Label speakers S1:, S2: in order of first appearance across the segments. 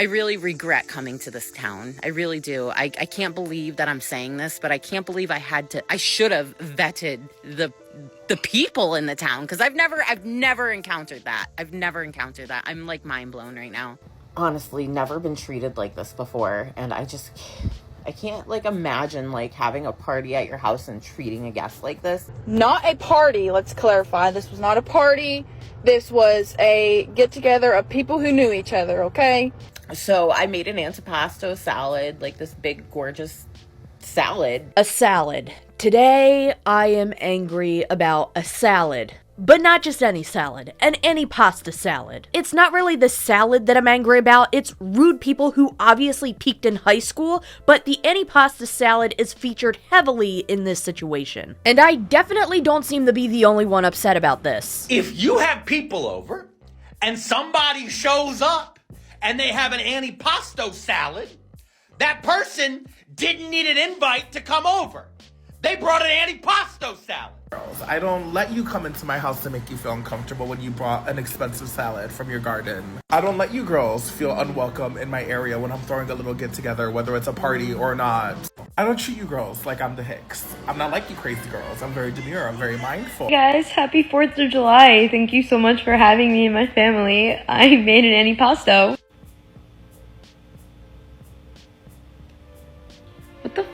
S1: I really regret coming to this town. I really do. I can't believe that I'm saying this, but I can't believe I should have vetted the people in the town, because I've never encountered that. I'm like mind blown right now. Honestly, never been treated like this before, and I can't like imagine like having a party at your house and treating a guest like this.
S2: Not a party, let's clarify. This was not a party. This was a get-together of people who knew each other, okay?
S1: So I made an antipasto salad, like this big, gorgeous salad.
S3: A salad. Today, I am angry about a salad. But not just any salad, an Antipasto salad. It's not really the salad that I'm angry about, it's rude people who obviously peaked in high school, but the Antipasto salad is featured heavily in this situation. And I definitely don't seem to be the only one upset about this.
S4: If you have people over, and somebody shows up, and they have an antipasto salad, that person didn't need an invite to come over. They brought an antipasto salad.
S5: I don't let you come into my house to make you feel uncomfortable when you brought an expensive salad from your garden. I don't let you girls feel unwelcome in my area when I'm throwing a little get-together, whether it's a party or not. I don't treat you girls like I'm the Hicks. I'm not like you crazy girls. I'm very demure. I'm very mindful.
S6: Hey guys, happy 4th of July. Thank you so much for having me and my family. I made an antipasto. What the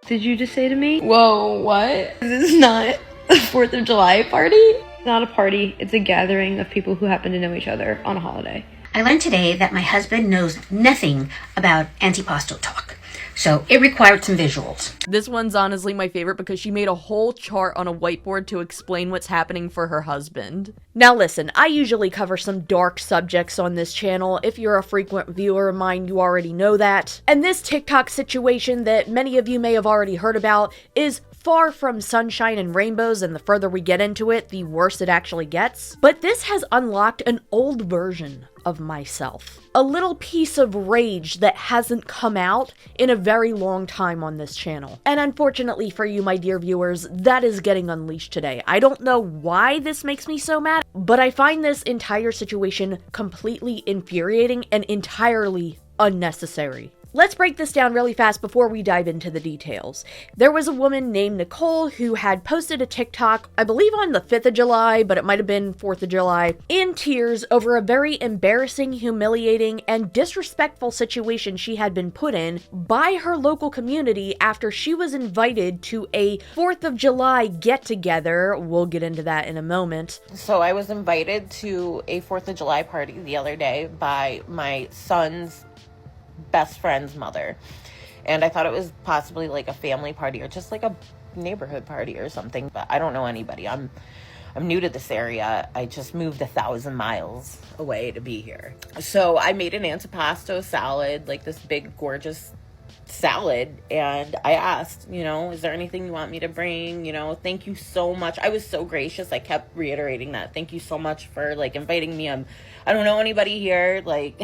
S6: did you just say to me? Whoa, what? This is not a 4th of July party? It's not a party, it's a gathering of people who happen to know each other on a holiday.
S7: I learned today that my husband knows nothing about antipasto talk, so it required some visuals.
S3: This one's honestly my favorite because she made a whole chart on a whiteboard to explain what's happening for her husband. Now listen, I usually cover some dark subjects on this channel. If you're a frequent viewer of mine, you already know that. And this TikTok situation that many of you may have already heard about is far from sunshine and rainbows, and the further we get into it, the worse it actually gets. But this has unlocked an old version of myself. A little piece of rage that hasn't come out in a very long time on this channel. And unfortunately for you, my dear viewers, that is getting unleashed today. I don't know why this makes me so mad, but I find this entire situation completely infuriating and entirely unnecessary. Let's break this down really fast before we dive into the details. There was a woman named Nicole who had posted a TikTok, I believe on the 5th of July, but it might have been 4th of July, in tears over a very embarrassing, humiliating, and disrespectful situation she had been put in by her local community after she was invited to a 4th of July get-together. We'll get into that in a moment.
S1: So I was invited to a 4th of July party the other day by my son's best friend's mother, and I thought it was possibly like a family party or just like a neighborhood party or something, but I don't know anybody. I'm new to this area. I just moved 1,000 miles away to be here. So I made an antipasto salad, like this big gorgeous salad, and I asked, is there anything you want me to bring? Thank you so much. I was so gracious. I kept reiterating that. Thank you so much for like inviting me. I don't know anybody here. Like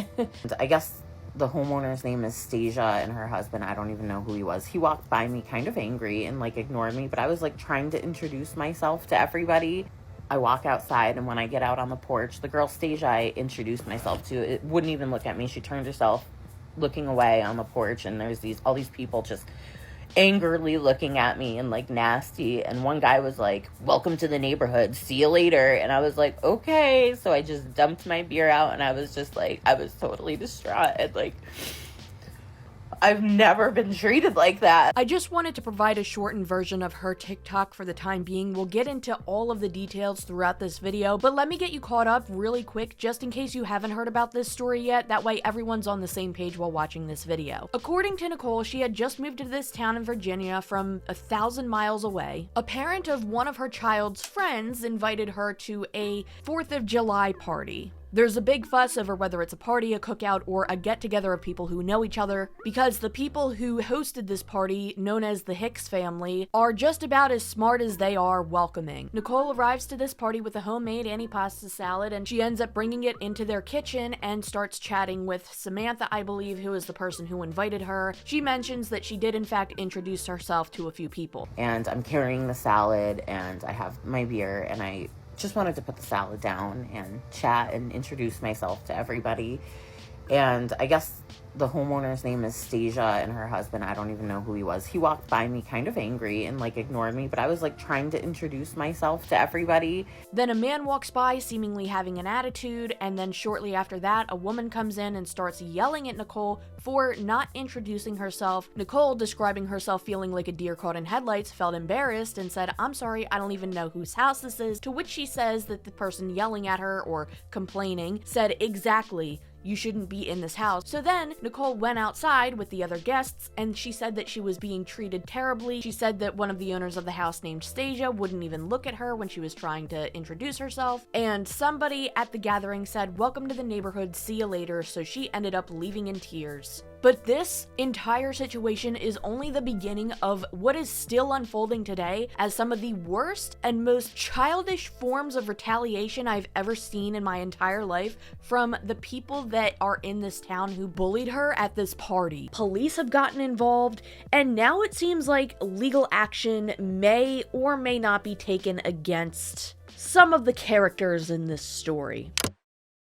S1: I guess the homeowner's name is Stasia, and her husband, I don't even know who he was. He walked by me kind of angry and like ignored me, but I was like trying to introduce myself to everybody. I walk outside, and when I get out on the porch, the girl Stasia I introduced myself to, it wouldn't even look at me. She turned herself looking away on the porch, and there's all these people just angrily looking at me and like nasty, and one guy was like, "Welcome to the neighborhood, see you later." And I was like, okay. So I just dumped my beer out, and I was just like, I was totally distraught, and like I've never been treated like that.
S3: I just wanted to provide a shortened version of her TikTok for the time being. We'll get into all of the details throughout this video, but let me get you caught up really quick just in case you haven't heard about this story yet. That way everyone's on the same page while watching this video. According to Nicole, she had just moved to this town in Virginia from 1,000 miles away. A parent of one of her child's friends invited her to a 4th of July party. There's a big fuss over whether it's a party, a cookout, or a get-together of people who know each other, because the people who hosted this party, known as the Hicks family, are just about as smart as they are welcoming. Nicole arrives to this party with a homemade antipasto salad, and she ends up bringing it into their kitchen and starts chatting with Samantha, I believe, who is the person who invited her. She mentions that she did in fact introduce herself to a few people.
S1: And I'm carrying the salad, and I have my beer, and I just wanted to put the salad down and chat and introduce myself to everybody. And I guess The homeowner's name is Stasia, and her husband, I don't even know who he was. He walked by me kind of angry and like ignored me, but I was like trying to introduce myself to everybody.
S3: Then a man walks by seemingly having an attitude, and then shortly after that, a woman comes in and starts yelling at Nicole for not introducing herself. Nicole, describing herself feeling like a deer caught in headlights, felt embarrassed and said, "I'm sorry, I don't even know whose house this is," to which she says that the person yelling at her or complaining said, "Exactly. You shouldn't be in this house." So then Nicole went outside with the other guests, and she said that she was being treated terribly. She said that one of the owners of the house named Stasia wouldn't even look at her when she was trying to introduce herself, and somebody at the gathering said, "Welcome to the neighborhood, see you later," so she ended up leaving in tears. But this entire situation is only the beginning of what is still unfolding today as some of the worst and most childish forms of retaliation I've ever seen in my entire life from the people that are in this town who bullied her at this party. Police have gotten involved, and now it seems like legal action may or may not be taken against some of the characters in this story.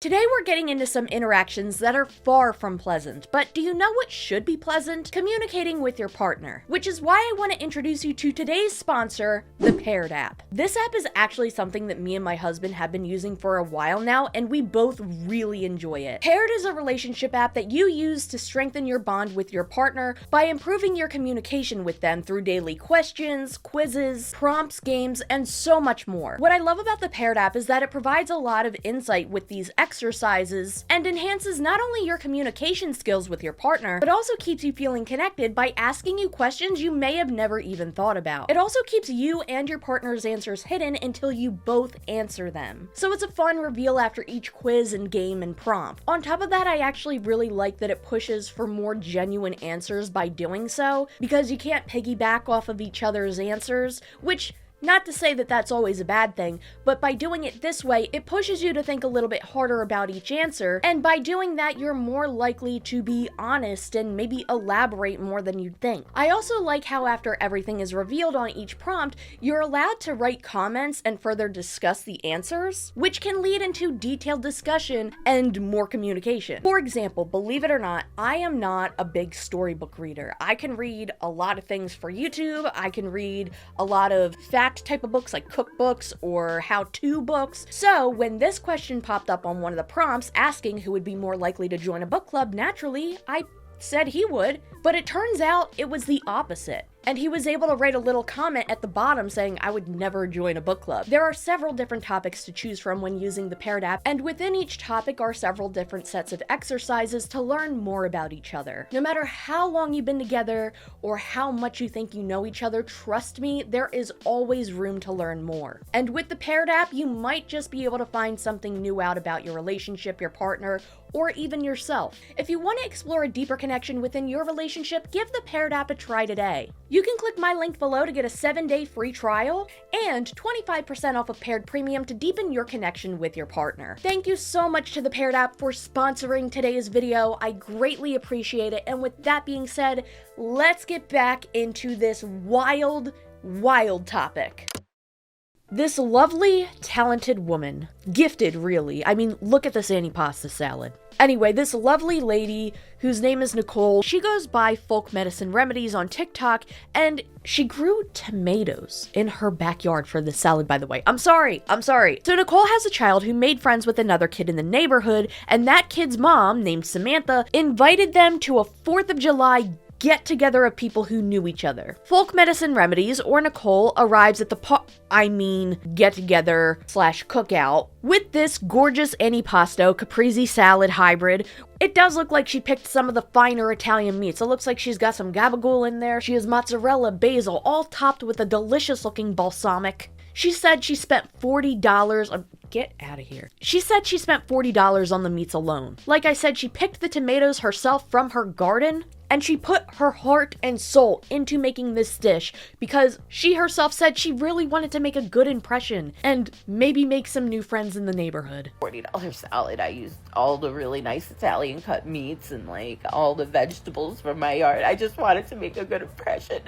S3: Today we're getting into some interactions that are far from pleasant, but do you know what should be pleasant? Communicating with your partner, which is why I want to introduce you to today's sponsor, the Paired app. This app is actually something that me and my husband have been using for a while now, and we both really enjoy it. Paired is a relationship app that you use to strengthen your bond with your partner by improving your communication with them through daily questions, quizzes, prompts, games, and so much more. What I love about the Paired app is that it provides a lot of insight with these exercises and enhances not only your communication skills with your partner, but also keeps you feeling connected by asking you questions you may have never even thought about. It also keeps you and your partner's answers hidden until you both answer them. So it's a fun reveal after each quiz and game and prompt. On top of that, I actually really like that it pushes for more genuine answers by doing so, because you can't piggyback off of each other's answers, which, not to say that that's always a bad thing, but by doing it this way, it pushes you to think a little bit harder about each answer, and by doing that, you're more likely to be honest and maybe elaborate more than you'd think. I also like how after everything is revealed on each prompt, you're allowed to write comments and further discuss the answers, which can lead into detailed discussion and more communication. For example, believe it or not, I am not a big storybook reader. I can read a lot of things for YouTube, I can read a lot of fact type of books like cookbooks or how-to books. So when this question popped up on one of the prompts asking who would be more likely to join a book club, naturally I said he would, but it turns out it was the opposite. And he was able to write a little comment at the bottom saying, "I would never join a book club." There are several different topics to choose from when using the Paired app, and within each topic are several different sets of exercises to learn more about each other. No matter how long you've been together or how much you think you know each other, trust me, there is always room to learn more. And with the Paired app, you might just be able to find something new out about your relationship, your partner, or even yourself. If you want to explore a deeper connection within your relationship, give the Paired app a try today. You can click my link below to get a 7-day free trial and 25% off of Paired Premium to deepen your connection with your partner. Thank you so much to the Paired app for sponsoring today's video. I greatly appreciate it. And with that being said, let's get back into this wild topic. This lovely, talented woman, gifted really, I mean, look at this antipasta salad. Anyway, this lovely lady, whose name is Nicole, she goes by Folk Medicine Remedies on TikTok, and she grew tomatoes in her backyard for this salad, by the way. I'm sorry. So Nicole has a child who made friends with another kid in the neighborhood, and that kid's mom, named Samantha, invited them to a 4th of July get together of people who knew each other. Folk Medicine Remedies, or Nicole, arrives at the get together / cookout with this gorgeous antipasto caprese salad hybrid. It does look like she picked some of the finer Italian meats. It looks like she's got some gabagool in there. She has mozzarella, basil, all topped with a delicious looking balsamic. She said she spent $40 on... Get out of here. She said she spent $40 on the meats alone. Like I said, she picked the tomatoes herself from her garden, and she put her heart and soul into making this dish because she herself said she really wanted to make a good impression and maybe make some new friends in the neighborhood.
S1: $40 salad. I used all the really nice Italian cut meats and like all the vegetables from my yard. I just wanted to make a good impression.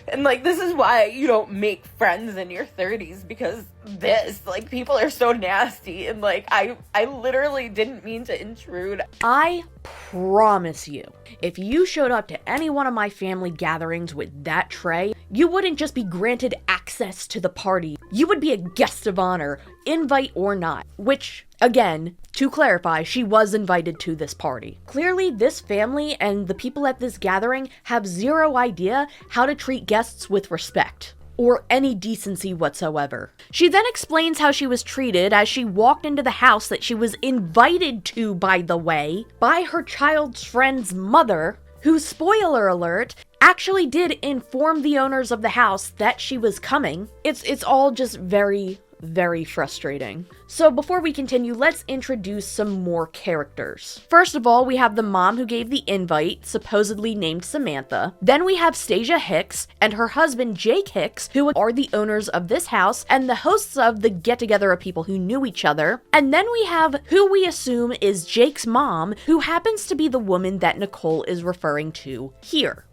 S1: And like, this is why you don't make friends in your 30s, because this. Like, people are so nasty, and like, I literally didn't mean to intrude.
S3: I promise you, if you showed up to any one of my family gatherings with that tray, you wouldn't just be granted access to the party. You would be a guest of honor, invite or not. Which, again, to clarify, she was invited to this party. Clearly, this family and the people at this gathering have zero idea how to treat guests with respect or any decency whatsoever. She then explains how she was treated as she walked into the house that she was invited to, by the way, by her child's friend's mother, who, spoiler alert, actually did inform the owners of the house that she was coming. It's all just very, very frustrating. So before we continue, let's introduce some more characters. First of all, we have the mom who gave the invite, supposedly named Samantha. Then we have Stasia Hicks and her husband Jake Hicks, who are the owners of this house and the hosts of the get-together of people who knew each other. And then we have who we assume is Jake's mom, who happens to be the woman that Nicole is referring to here.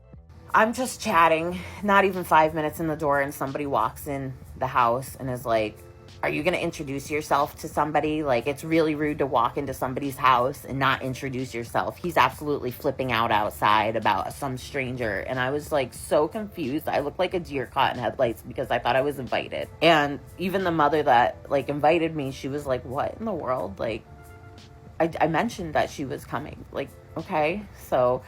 S1: I'm just chatting, not even 5 minutes in the door, and somebody walks in the house and is like, are you going to introduce yourself to somebody? Like, it's really rude to walk into somebody's house and not introduce yourself. He's absolutely flipping out outside about some stranger. And I was like so confused. I looked like a deer caught in headlights because I thought I was invited. And even the mother that like invited me, she was like, what in the world? Like, I mentioned that she was coming. Like, okay. So,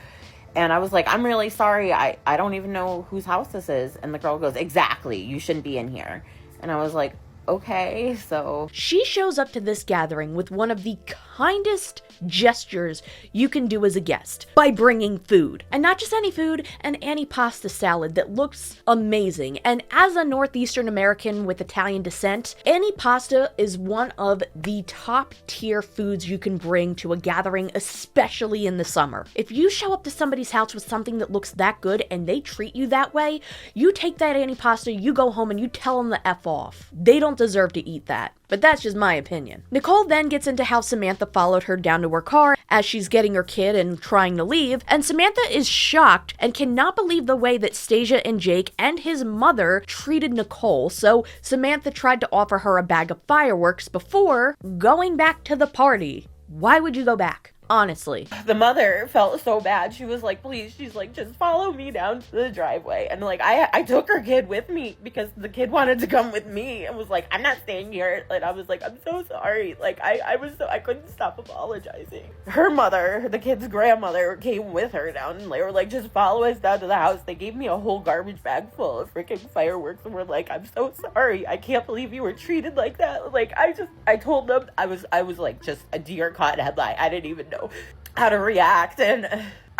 S1: and I was like, I'm really sorry. I don't even know whose house this is. And the girl goes, exactly. You shouldn't be in here. And I was like, okay, so... She
S3: shows up to this gathering with one of the kindest gestures you can do as a guest, by bringing food. And not just any food, an antipasto salad that looks amazing. And as a Northeastern American with Italian descent, antipasto is one of the top tier foods you can bring to a gathering, especially in the summer. If you show up to somebody's house with something that looks that good and they treat you that way, you take that antipasto, you go home and you tell them to F off. They don't deserve to eat that. But that's just my opinion. Nicole then gets into how Samantha followed her down to her car as she's getting her kid and trying to leave, and Samantha is shocked and cannot believe the way that Stasia and Jake and his mother treated Nicole, so Samantha tried to offer her a bag of fireworks before going back to the party. Why would you go back? Honestly.
S1: The mother felt so bad. She was like, please, she's like, just follow me down to the driveway. And like, I took her kid with me because the kid wanted to come with me and was like, I'm not staying here. And I was like, I'm so sorry. Like, I couldn't stop apologizing. Her mother, the kid's grandmother, came with her down and they were like, just follow us down to the house. They gave me a whole garbage bag full of freaking fireworks and were like, I'm so sorry. I can't believe you were treated like that. Like, I told them I was like just a deer caught in a headlight. I didn't even know how to react, and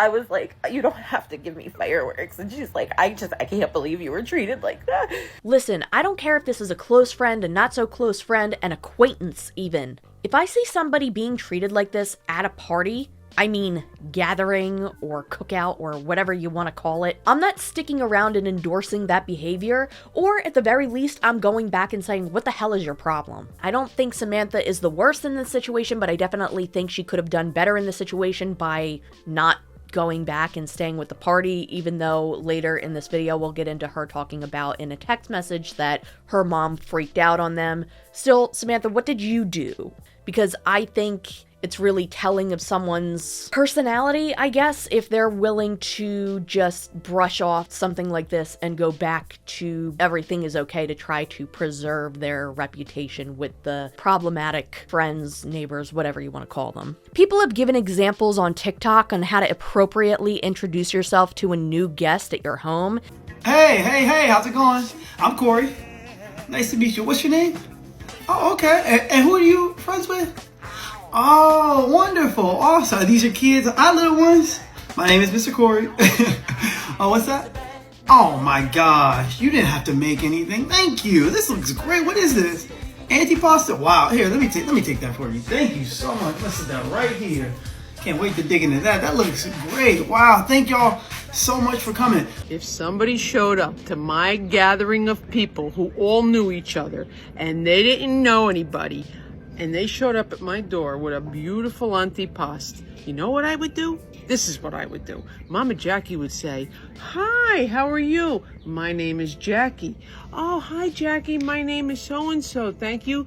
S1: I was like, you don't have to give me fireworks. And she's like, I can't believe you were treated like that.
S3: Listen, I don't care if this is a close friend, a not so close friend, an acquaintance even. If I see somebody being treated like this at a party, I mean gathering or cookout or whatever you want to call it, I'm not sticking around and endorsing that behavior, or at the very least, I'm going back and saying, what the hell is your problem? I don't think Samantha is the worst in this situation, but I definitely think she could have done better in the situation by not going back and staying with the party, even though later in this video we'll get into her talking about in a text message that her mom freaked out on them. Still, Samantha, what did you do? Because I think it's really telling of someone's personality, I guess, if they're willing to just brush off something like this and go back to everything is okay to try to preserve their reputation with the problematic friends, neighbors, whatever you want to call them. People have given examples on TikTok on how to appropriately introduce yourself to a new guest at your home.
S8: Hey, how's it going? I'm Corey. Nice to meet you. What's your name? Oh, okay. And who are you friends with? Oh, wonderful. Awesome. These are kids. Our little ones. My name is Mr. Corey. Oh, what's that? Oh my gosh. You didn't have to make anything. Thank you. This looks great. What is this? Antipasto. Wow. Here, let me take that for you. Thank you so much. Let's sit down right here. Can't wait to dig into that. That looks great. Wow. Thank y'all so much for coming.
S9: If somebody showed up to my gathering of people who all knew each other and they didn't know anybody, and they showed up at my door with a beautiful antipasto, you know what I would do? This is what I would do. Mama Jackie would say, "Hi, how are you? My name is Jackie." "Oh, hi, Jackie. My name is so-and-so. Thank you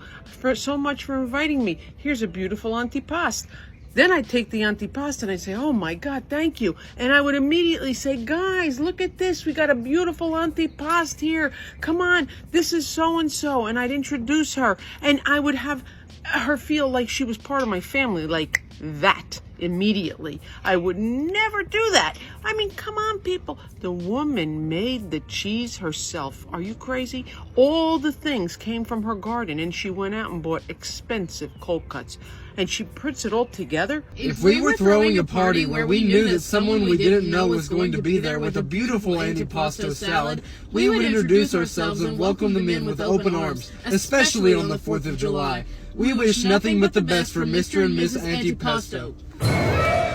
S9: so much for inviting me. Here's a beautiful antipasto." Then I'd take the antipasto and I'd say, "Oh my God, thank you." And I would immediately say, "Guys, look at this. We got a beautiful antipasto here. Come on, this is so-and-so." And I'd introduce her, and I would have her feel like she was part of my family, like that. Immediately. I would never do that. I mean, come on, people. The woman made the cheese herself. Are you crazy? All the things came from her garden, and she went out and bought expensive cold cuts. And she puts it all together.
S10: If we were throwing a party where we knew that someone we didn't know was going to be there with a beautiful antipasto salad, we would introduce ourselves and welcome them in with open arms, especially on the 4th of July. We wish nothing but the best for Mr. and Miss Antipasto.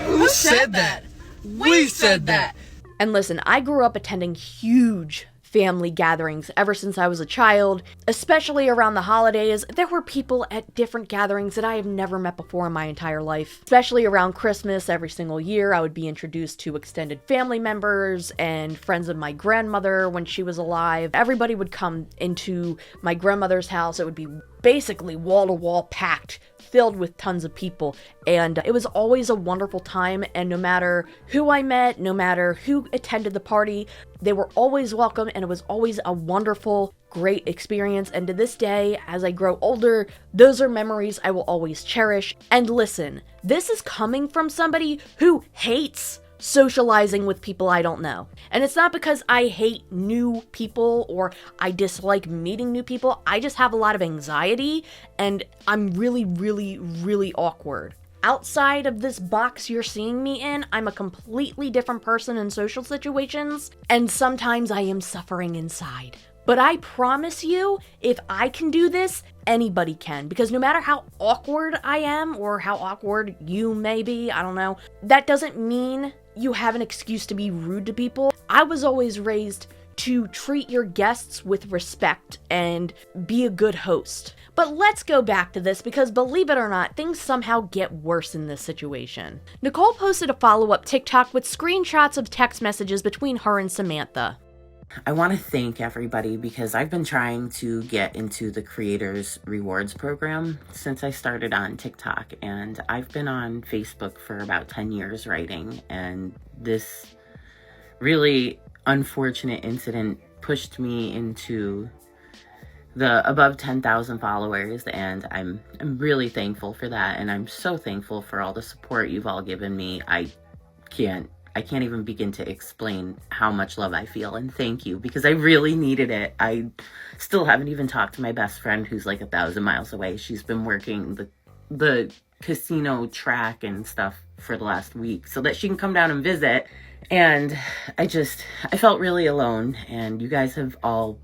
S10: Who said that? We said that!
S3: And listen, I grew up attending huge family gatherings ever since I was a child, especially around the holidays. There were people at different gatherings that I have never met before in my entire life. Especially around Christmas, every single year, I would be introduced to extended family members and friends of my grandmother when she was alive. Everybody would come into my grandmother's house. It would be basically wall-to-wall packed, filled with tons of people, and it was always a wonderful time. And no matter who I met, no matter who attended the party, they were always welcome, and it was always a wonderful, great experience. And to this day, as I grow older, those are memories I will always cherish. And listen, this is coming from somebody who hates socializing with people I don't know. And it's not because I hate new people or I dislike meeting new people. I just have a lot of anxiety, and I'm really awkward. Outside of this box you're seeing me in, I'm a completely different person in social situations, and sometimes I am suffering inside. But I promise you, if I can do this, anybody can. Because no matter how awkward I am, or how awkward you may be, I don't know, that doesn't mean you have an excuse to be rude to people. I was always raised to treat your guests with respect and be a good host. But let's go back to this, because believe it or not, things somehow get worse in this situation. Nicole posted a follow-up TikTok with screenshots of text messages between her and Samantha.
S1: I want to thank everybody because I've been trying to get into the Creators Rewards program since I started on TikTok, and I've been on Facebook for about 10 years writing, and this really unfortunate incident pushed me into the above 10,000 followers, and I'm really thankful for that, and I'm so thankful for all the support you've all given me. I can't even begin to explain how much love I feel, and thank you, because I really needed it. I still haven't even talked to my best friend who's like 1,000 miles away. She's been working the casino track and stuff for the last week so that she can come down and visit. And I felt really alone, and you guys have all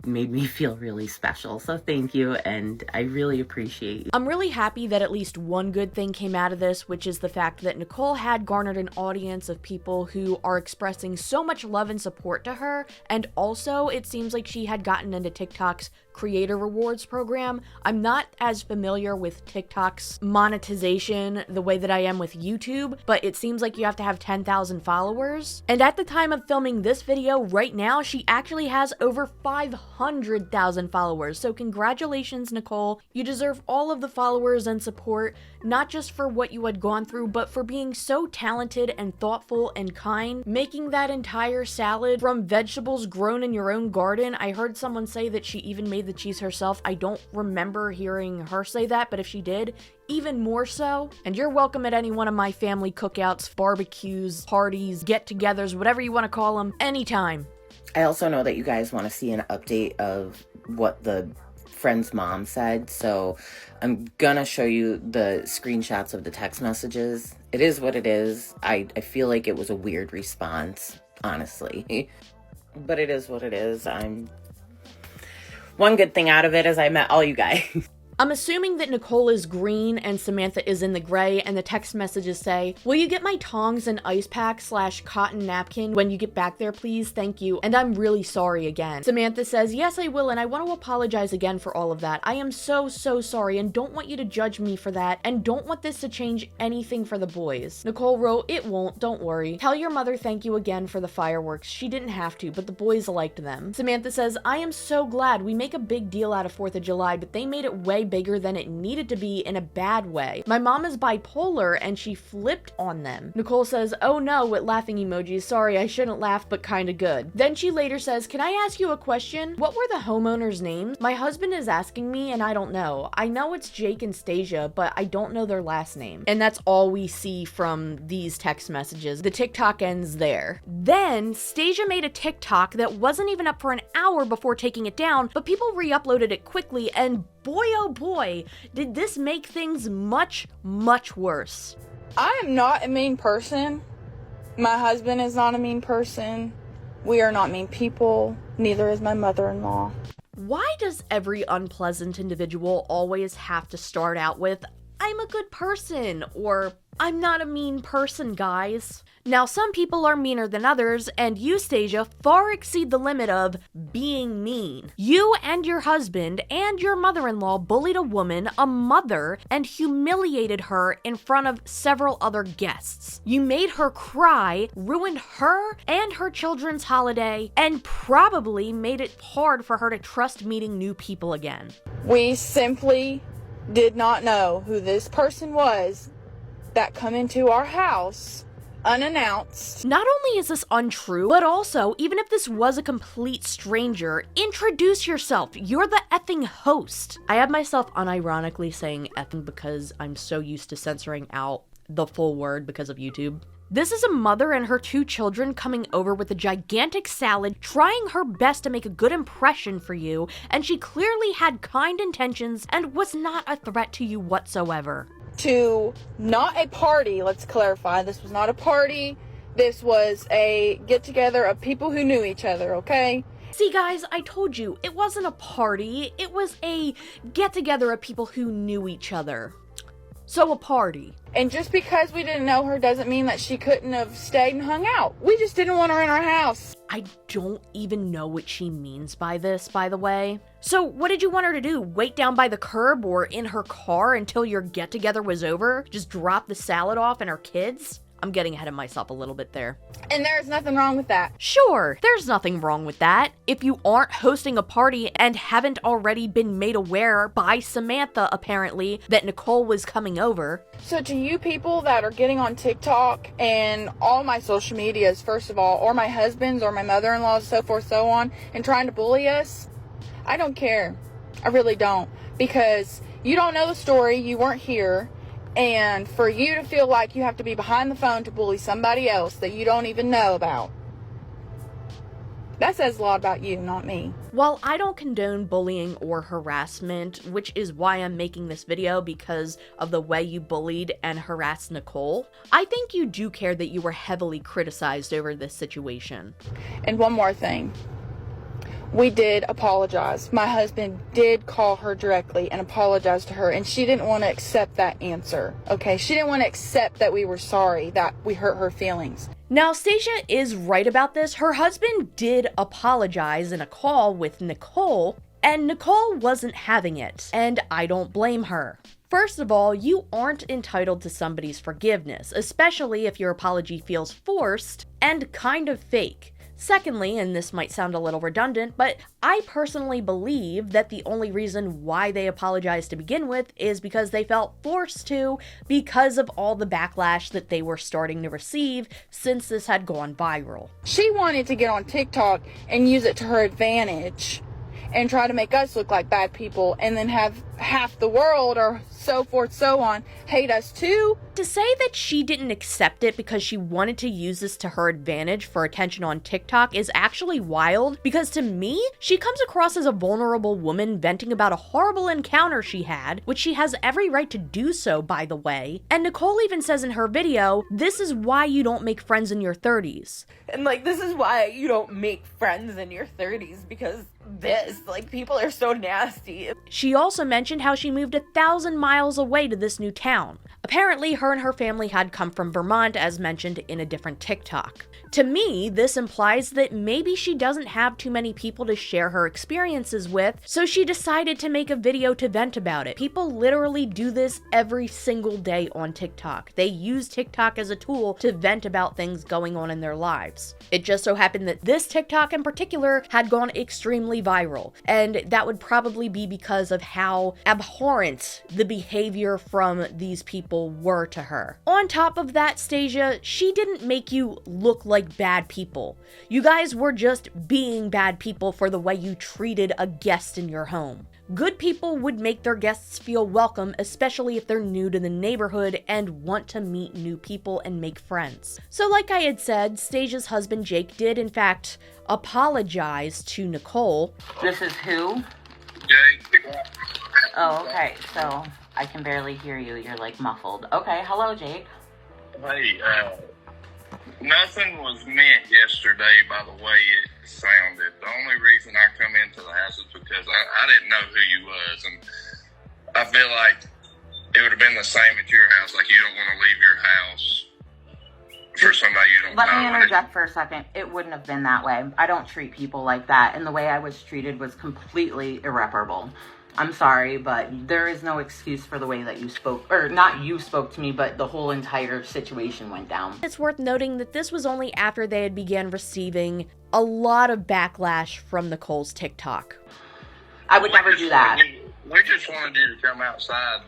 S1: made me feel really special. So thank you, and I really appreciate you.
S3: I'm really happy that at least one good thing came out of this, which is the fact that Nicole had garnered an audience of people who are expressing so much love and support to her, and also it seems like she had gotten into TikTok's Creator Rewards program. I'm not as familiar with TikTok's monetization the way that I am with YouTube, but it seems like you have to have 10,000 followers. And at the time of filming this video right now, she actually has over 500,000 followers. So congratulations, Nicole. You deserve all of the followers and support, not just for what you had gone through, but for being so talented and thoughtful and kind. Making that entire salad from vegetables grown in your own garden. I heard someone say that she even made the cheese herself. I don't remember hearing her say that, but if she did, even more so. And you're welcome at any one of my family cookouts, barbecues, parties, get-togethers, whatever you want to call them, anytime.
S1: I also know that you guys want to see an update of what the friend's mom said, so I'm gonna show you the screenshots of the text messages. It is what it is. I feel like it was a weird response, honestly. But it is what it is. One good thing out of it is I met all you guys.
S3: I'm assuming that Nicole is green and Samantha is in the gray, and the text messages say, "Will you get my tongs and ice pack / cotton napkin when you get back there, please? Thank you. And I'm really sorry again." Samantha says, "Yes, I will, and I want to apologize again for all of that. I am so sorry and don't want you to judge me for that and don't want this to change anything for the boys." Nicole wrote, "It won't, don't worry. Tell your mother thank you again for the fireworks. She didn't have to, but the boys liked them." Samantha says, "I am so glad. We make a big deal out of 4th of July, but they made it way bigger than it needed to be in a bad way. My mom is bipolar and she flipped on them." Nicole says, "Oh no," with laughing emojis. "Sorry, I shouldn't laugh, but kinda good." Then she later says, "Can I ask you a question? What were the homeowners' names? My husband is asking me and I don't know. I know it's Jake and Stasia, but I don't know their last name." And that's all we see from these text messages. The TikTok ends there. Then Stasia made a TikTok that wasn't even up for an hour before taking it down, but people re-uploaded it quickly, and boy oh boy, did this make things much worse.
S2: I am not a mean person. My husband is not a mean person. We are not mean people. Neither is my mother-in-law.
S3: Why does every unpleasant individual always have to start out with, "I'm a good person," or "I'm not a mean person, guys"? Now, some people are meaner than others, and you, Stasia, far exceed the limit of being mean. You and your husband and your mother-in-law bullied a woman, a mother, and humiliated her in front of several other guests. You made her cry, ruined her and her children's holiday, and probably made it hard for her to trust meeting new people again.
S2: We simply did not know who this person was that come into our house unannounced.
S3: Not only is this untrue, but also, even if this was a complete stranger, introduce yourself. You're the effing host. I have myself unironically saying effing because I'm so used to censoring out the full word because of YouTube. This is a mother and her 2 children coming over with a gigantic salad, trying her best to make a good impression for you, and she clearly had kind intentions and was not a threat to you whatsoever.
S2: To not a party, let's clarify, this was not a party, this was a get-together of people who knew each other, okay?
S3: See guys, I told you, it wasn't a party, it was a get-together of people who knew each other. So a party.
S2: And just because we didn't know her doesn't mean that she couldn't have stayed and hung out. We just didn't want her in our house.
S3: I don't even know what she means by this, by the way. So what did you want her to do? Wait down by the curb or in her car until your get-together was over? Just drop the salad off and her kids? I'm getting ahead of myself a little bit there.
S2: And there's nothing wrong with that.
S3: Sure, there's nothing wrong with that. If you aren't hosting a party and haven't already been made aware by Samantha, apparently, that Nicole was coming over.
S2: So to you people that are getting on TikTok and all my social medias, first of all, or my husband's or my mother-in-law's, so forth, so on, and trying to bully us, I don't care. I really don't. Because you don't know the story, you weren't here. And for you to feel like you have to be behind the phone to bully somebody else that you don't even know about, that says a lot about you, not me.
S3: While I don't condone bullying or harassment, which is why I'm making this video because of the way you bullied and harassed Nicole, I think you do care that you were heavily criticized over this situation.
S2: And one more thing. We did apologize. My husband did call her directly and apologize to her, and she didn't want to accept that answer, okay? She didn't want to accept that we were sorry, that we hurt her feelings.
S3: Now, Stasia is right about this. Her husband did apologize in a call with Nicole, and Nicole wasn't having it, and I don't blame her. First of all, you aren't entitled to somebody's forgiveness, especially if your apology feels forced and kind of fake. Secondly, and this might sound a little redundant, but I personally believe that the only reason why they apologized to begin with is because they felt forced to because of all the backlash that they were starting to receive since this had gone viral.
S2: She wanted to get on TikTok and use it to her advantage and try to make us look like bad people and then have half the world or so forth, so on, hate us too.
S3: To say that she didn't accept it because she wanted to use this to her advantage for attention on TikTok is actually wild, because to me, she comes across as a vulnerable woman venting about a horrible encounter she had, which she has every right to do so, by the way. And Nicole even says in her video, this is why you don't make friends in your 30s.
S1: And like, this is why you don't make friends in your 30s, because this. Like, people are so nasty.
S3: She also mentioned how she moved 1,000 miles away to this new town. Apparently, her and her family had come from Vermont, as mentioned in a different TikTok. To me, this implies that maybe she doesn't have too many people to share her experiences with, so she decided to make a video to vent about it. People literally do this every single day on TikTok. They use TikTok as a tool to vent about things going on in their lives. It just so happened that this TikTok in particular had gone extremely viral, and that would probably be because of how abhorrent the behavior from these people were to her. On top of that, Stasia, she didn't make you look like bad people. You guys were just being bad people for the way you treated a guest in your home. Good people would make their guests feel welcome, especially if they're new to the neighborhood and want to meet new people and make friends. So like I had said, Stasia's husband Jake did in fact apologize to Nicole.
S1: This is who?
S11: Jake.
S1: Oh, okay. So I can barely hear you. You're like muffled. Okay, hello, Jake.
S11: Hey, nothing was meant yesterday by the way it sounded. The only reason I come into the house is because I didn't know who you was, and I feel like it would have been the same at your house. Like, you don't want to leave your house for somebody you don't know.
S1: Let me interject for a second. It wouldn't have been that way. I don't treat people like that, and the way I was treated was completely irreparable. I'm sorry, but there is no excuse for the way that you spoke, or not you spoke to me, but the whole entire situation went down.
S3: It's worth noting that this was only after they had began receiving a lot of backlash from Nicole's TikTok.
S1: I would never do that.
S11: We just wanted you to come outside.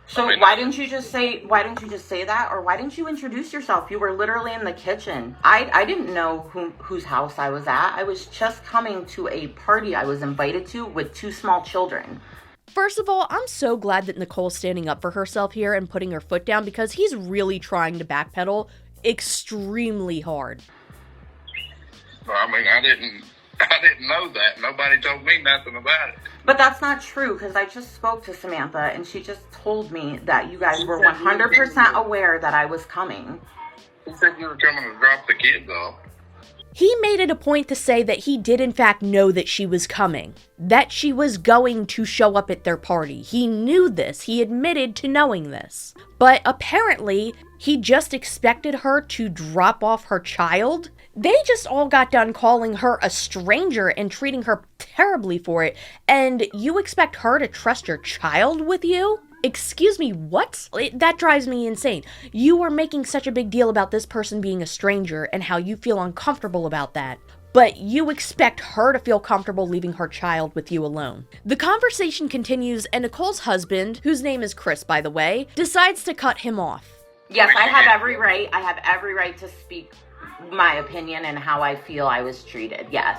S1: So why didn't you just say that, or why didn't you introduce yourself? You were literally in the kitchen. I didn't know whose house I was at. I was just coming to a party I was invited to with 2 small children.
S3: First of all, I'm so glad that Nicole's standing up for herself here and putting her foot down, because he's really trying to backpedal extremely hard.
S11: I mean, I didn't know that. Nobody told me nothing about it.
S1: But that's not true, because I just spoke to Samantha, and she just told me that you guys were 100% aware that I was coming.
S11: Who said you were coming to drop the kids off?
S3: He made it a point to say that he did in fact know that she was coming, that she was going to show up at their party. He knew this. He admitted to knowing this. But apparently, he just expected her to drop off her child. They just all got done calling her a stranger and treating her terribly for it, and you expect her to trust your child with you? Excuse me, what? That drives me insane. You are making such a big deal about this person being a stranger and how you feel uncomfortable about that, but you expect her to feel comfortable leaving her child with you alone. The conversation continues, and Nicole's husband, whose name is Chris, by the way, decides to cut him off.
S1: Yes, I have every right. I have every right to speak my opinion and how I feel I was treated. Yes.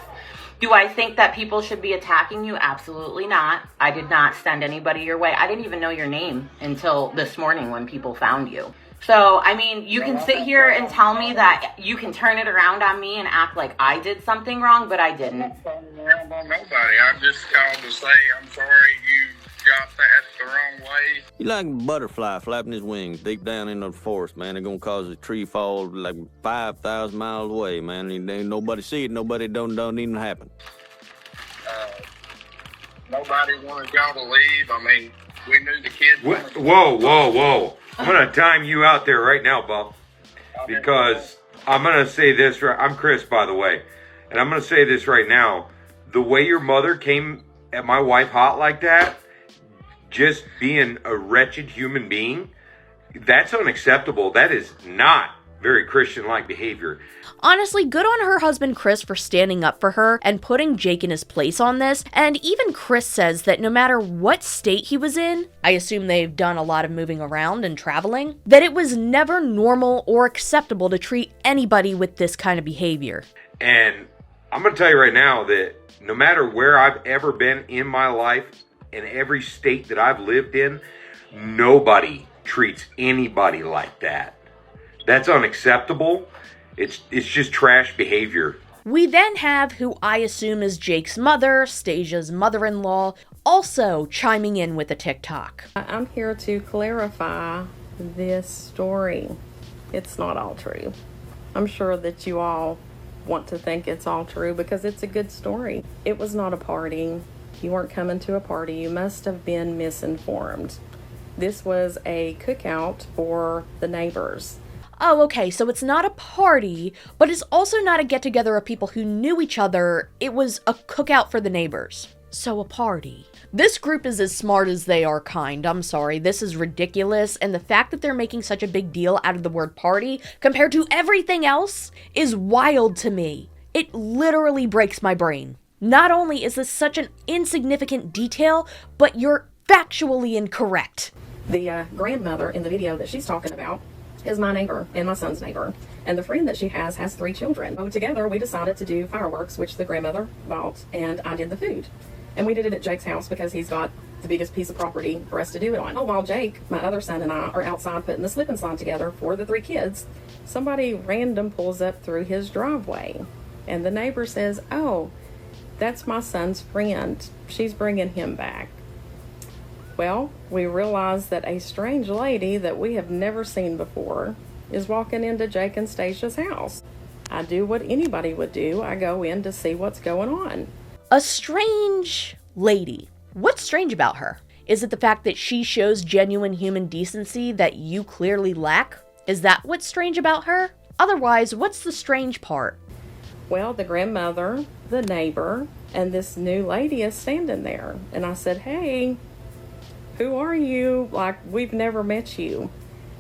S1: Do I think that people should be attacking you? Absolutely not. I did not send anybody your way. I didn't even know your name until this morning when people found you. So, I mean, you can sit here and tell me that you can turn it around on me and act like I did something wrong, but I didn't.
S11: I'm not turning around on nobody. I just called to say I'm sorry you got that the wrong way.
S12: You like a butterfly flapping his wings deep down in the forest, man. They're gonna cause a tree fall like 5,000 miles away, man. Ain't nobody see it, nobody don't even happen.
S11: Nobody wanted y'all to leave. I mean, we knew the kids.
S13: Whoa. I'm gonna time you out there right now, Bob. Because I'm gonna say this, I'm Chris, by the way. And I'm gonna say this right now. The way your mother came at my wife hot like that, just being a wretched human being, that's unacceptable. That is not very Christian-like behavior.
S3: Honestly, good on her husband Chris for standing up for her and putting Jake in his place on this, and even Chris says that no matter what state he was in, I assume they've done a lot of moving around and traveling, that it was never normal or acceptable to treat anybody with this kind of behavior.
S13: And I'm going to tell you right now that no matter where I've ever been in my life, in every state that I've lived in, nobody treats anybody like that. That's unacceptable. It's just trash behavior.
S3: We then have who I assume is Jake's mother, Stasia's mother-in-law, also chiming in with a TikTok.
S14: I'm here to clarify this story. It's not all true. I'm sure that you all want to think it's all true because it's a good story. It was not a party. You weren't coming to a party. You must have been misinformed. This was a cookout for the neighbors.
S3: Oh, okay, so it's not a party, but it's also not a get-together of people who knew each other. It was a cookout for the neighbors. So a party. This group is as smart as they are kind. I'm sorry, this is ridiculous, and the fact that they're making such a big deal out of the word party compared to everything else is wild to me. It literally breaks my brain. Not only is this such an insignificant detail, but you're factually incorrect.
S14: The grandmother in the video that she's talking about is my neighbor and my son's neighbor. And the friend that she has 3 children. So together we decided to do fireworks, which the grandmother bought, and I did the food. And we did it at Jake's house because he's got the biggest piece of property for us to do it on. Oh, while Jake, my other son, and I are outside putting the slip and slide together for the 3 kids, somebody random pulls up through his driveway. And the neighbor says, "Oh, that's my son's friend. She's bringing him back." Well, we realized that a strange lady that we have never seen before is walking into Jake and Stasia's house. I do what anybody would do. I go in to see what's going on.
S3: A strange lady. What's strange about her? Is it the fact that she shows genuine human decency that you clearly lack? Is that what's strange about her? Otherwise, what's the strange part?
S14: Well, the grandmother, the neighbor, and this new lady is standing there. And I said, "Hey, who are you? Like, we've never met you."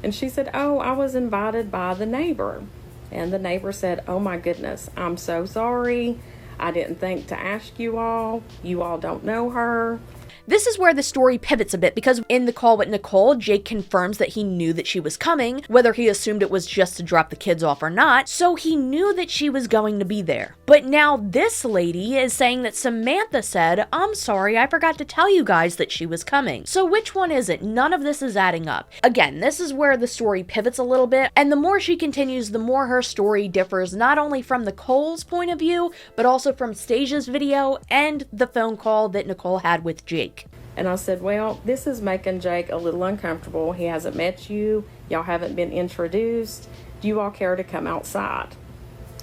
S14: And she said, "Oh, I was invited by the neighbor." And the neighbor said, "Oh my goodness, I'm so sorry. I didn't think to ask you all. You all don't know her."
S3: This is where the story pivots a bit, because in the call with Nicole, Jake confirms that he knew that she was coming, whether he assumed it was just to drop the kids off or not, so he knew that she was going to be there. But now this lady is saying that Samantha said, "I'm sorry, I forgot to tell you guys that she was coming." So which one is it? None of this is adding up. Again, this is where the story pivots a little bit, and the more she continues, the more her story differs not only from Nicole's point of view, but also from Stasia's video and the phone call that Nicole had with Jake.
S14: And I said, "Well, this is making Jake a little uncomfortable. He hasn't met you. Y'all haven't been introduced. Do you all care to come outside?"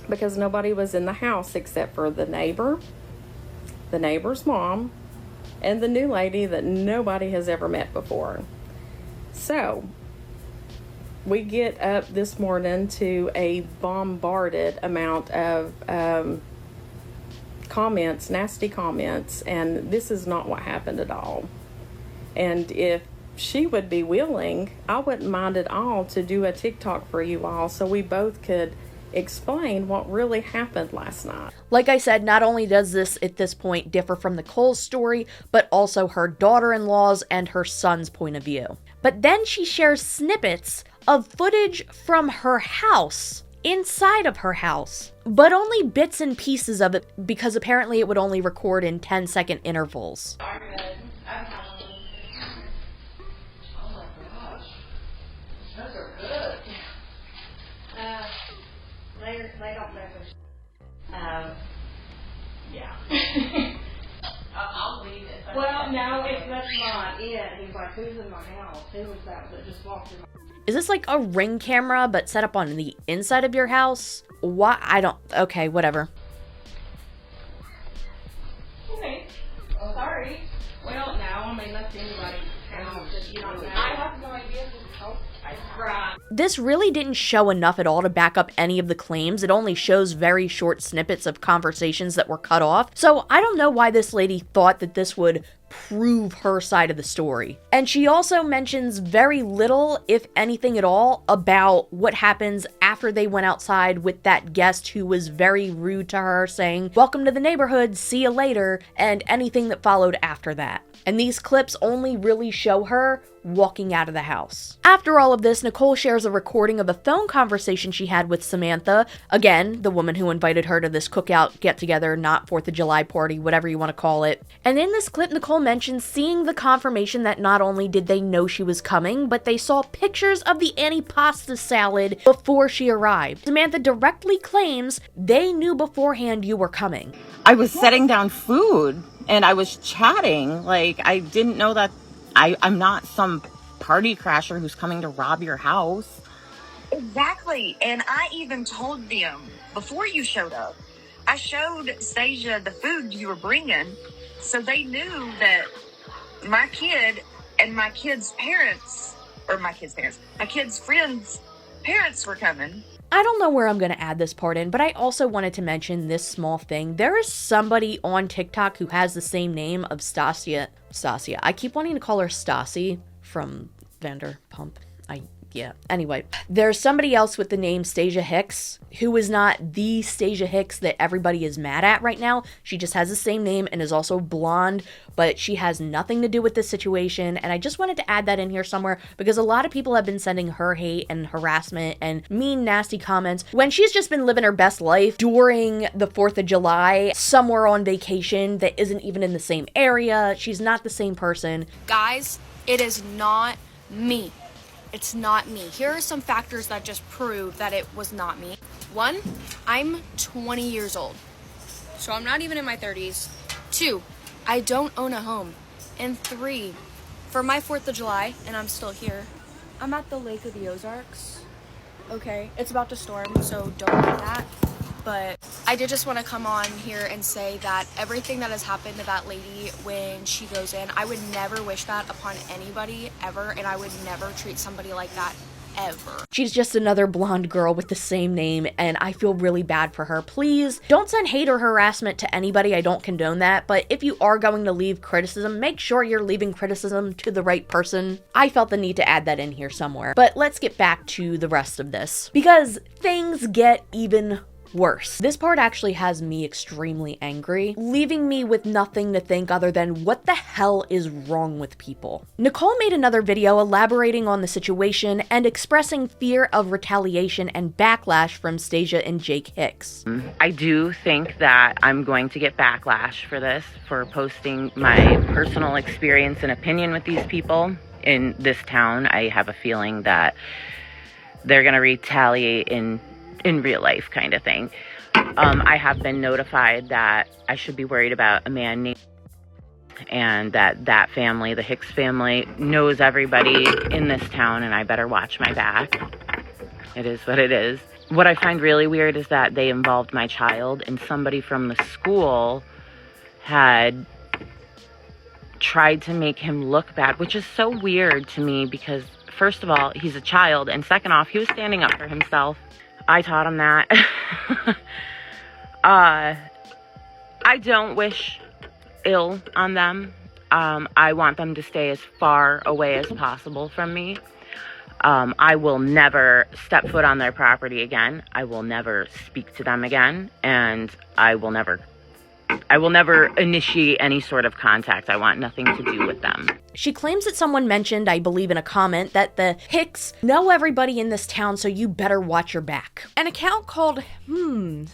S14: Because nobody was in the house except for the neighbor, the neighbor's mom, and the new lady that nobody has ever met before. So we get up this morning to a bombarded amount of comments, nasty comments, and this is not what happened at all. And if she would be willing, I wouldn't mind at all to do a TikTok for you all so we both could explain what really happened last night.
S3: Like I said, not only does this at this point differ from Nicole's story, but also her daughter-in-law's and her son's point of view. But then she shares snippets of footage from her house, inside of her house, but only bits and pieces of it because apparently it would only record in 10-second intervals.
S2: Oh my gosh, those are good. They don't make us. Yeah. I'll leave it. Well, no, that's not it. He's like, "Who's in my house? Who was that just walked in my house?"
S3: Is this like a Ring camera but set up on the inside of your house? Why? I don't... Okay, whatever.
S2: Okay. Oh, sorry. Well, no, I mean, that's anybody's house. You don't know. I have no idea who's house. Right.
S3: This really didn't show enough at all to back up any of the claims. It only shows very short snippets of conversations that were cut off. So I don't know why this lady thought that this would prove her side of the story. And she also mentions very little, if anything at all, about what happens after they went outside with that guest who was very rude to her, saying, "Welcome to the neighborhood, see you later," and anything that followed after that. And these clips only really show her walking out of the house. After all of this, Nicole shares a recording of a phone conversation she had with Samantha, again, the woman who invited her to this cookout get-together, not 4th of July party, whatever you want to call it. And in this clip, Nicole mentions seeing the confirmation that not only did they know she was coming, but they saw pictures of the Antipasto salad before she arrived. Samantha directly claims they knew beforehand you were coming.
S15: I was setting down food and I was chatting. Like, I didn't know that I'm not some party crasher who's coming to rob your house.
S16: Exactly. And I even told them before you showed up, I showed Stasia the food you were bringing, so they knew that my kid and my kid's parents, or my kid's friends' parents were coming.
S3: I don't know where I'm going to add this part in, but I also wanted to mention this small thing. There is somebody on TikTok who has the same name of Stasia. I keep wanting to call her Stasi from Vanderpump. Yeah. Anyway, there's somebody else with the name Stasia Hicks who is not the Stasia Hicks that everybody is mad at right now. She just has the same name and is also blonde, but she has nothing to do with this situation. And I just wanted to add that in here somewhere because a lot of people have been sending her hate and harassment and mean, nasty comments when she's just been living her best life during the 4th of July, somewhere on vacation that isn't even in the same area. She's not the same person.
S17: Guys, it is not me. It's not me. Here are some factors that just prove that it was not me. 1, I'm 20 years old, so I'm not even in my 30s. 2, I don't own a home. And 3, for my 4th of July, and I'm still here, I'm at the Lake of the Ozarks. Okay, it's about to storm, so don't do that. But I did just want to come on here and say that everything that has happened to that lady when she goes in, I would never wish that upon anybody ever, and I would never treat somebody like that ever.
S3: She's just another blonde girl with the same name, and I feel really bad for her. Please don't send hate or harassment to anybody. I don't condone that, but if you are going to leave criticism, make sure you're leaving criticism to the right person. I felt the need to add that in here somewhere. But let's get back to the rest of this, because things get even worse. This part actually has me extremely angry, leaving me with nothing to think other than what the hell is wrong with people. Nicole made another video elaborating on the situation and expressing fear of retaliation and backlash from Stasia and Jake Hicks.
S15: I do think that I'm going to get backlash for this, for posting my personal experience and opinion with these people in this town. I have a feeling that they're going to retaliate in real life kind of thing. I have been notified that I should be worried about a man named, and that family, the Hicks family, knows everybody in this town, and I better watch my back. It is what it is. What I find really weird is that they involved my child, and somebody from the school had tried to make him look bad, which is so weird to me because, first of all, he's a child, and second off, he was standing up for himself. I taught him that. I don't wish ill on them. I want them to stay as far away as possible from me. I will never step foot on their property again. I will never speak to them again. And I will never initiate any sort of contact. I want nothing to do with them.
S3: She claims that someone mentioned, I believe in a comment, that the Hicks know everybody in this town, so you better watch your back. An account called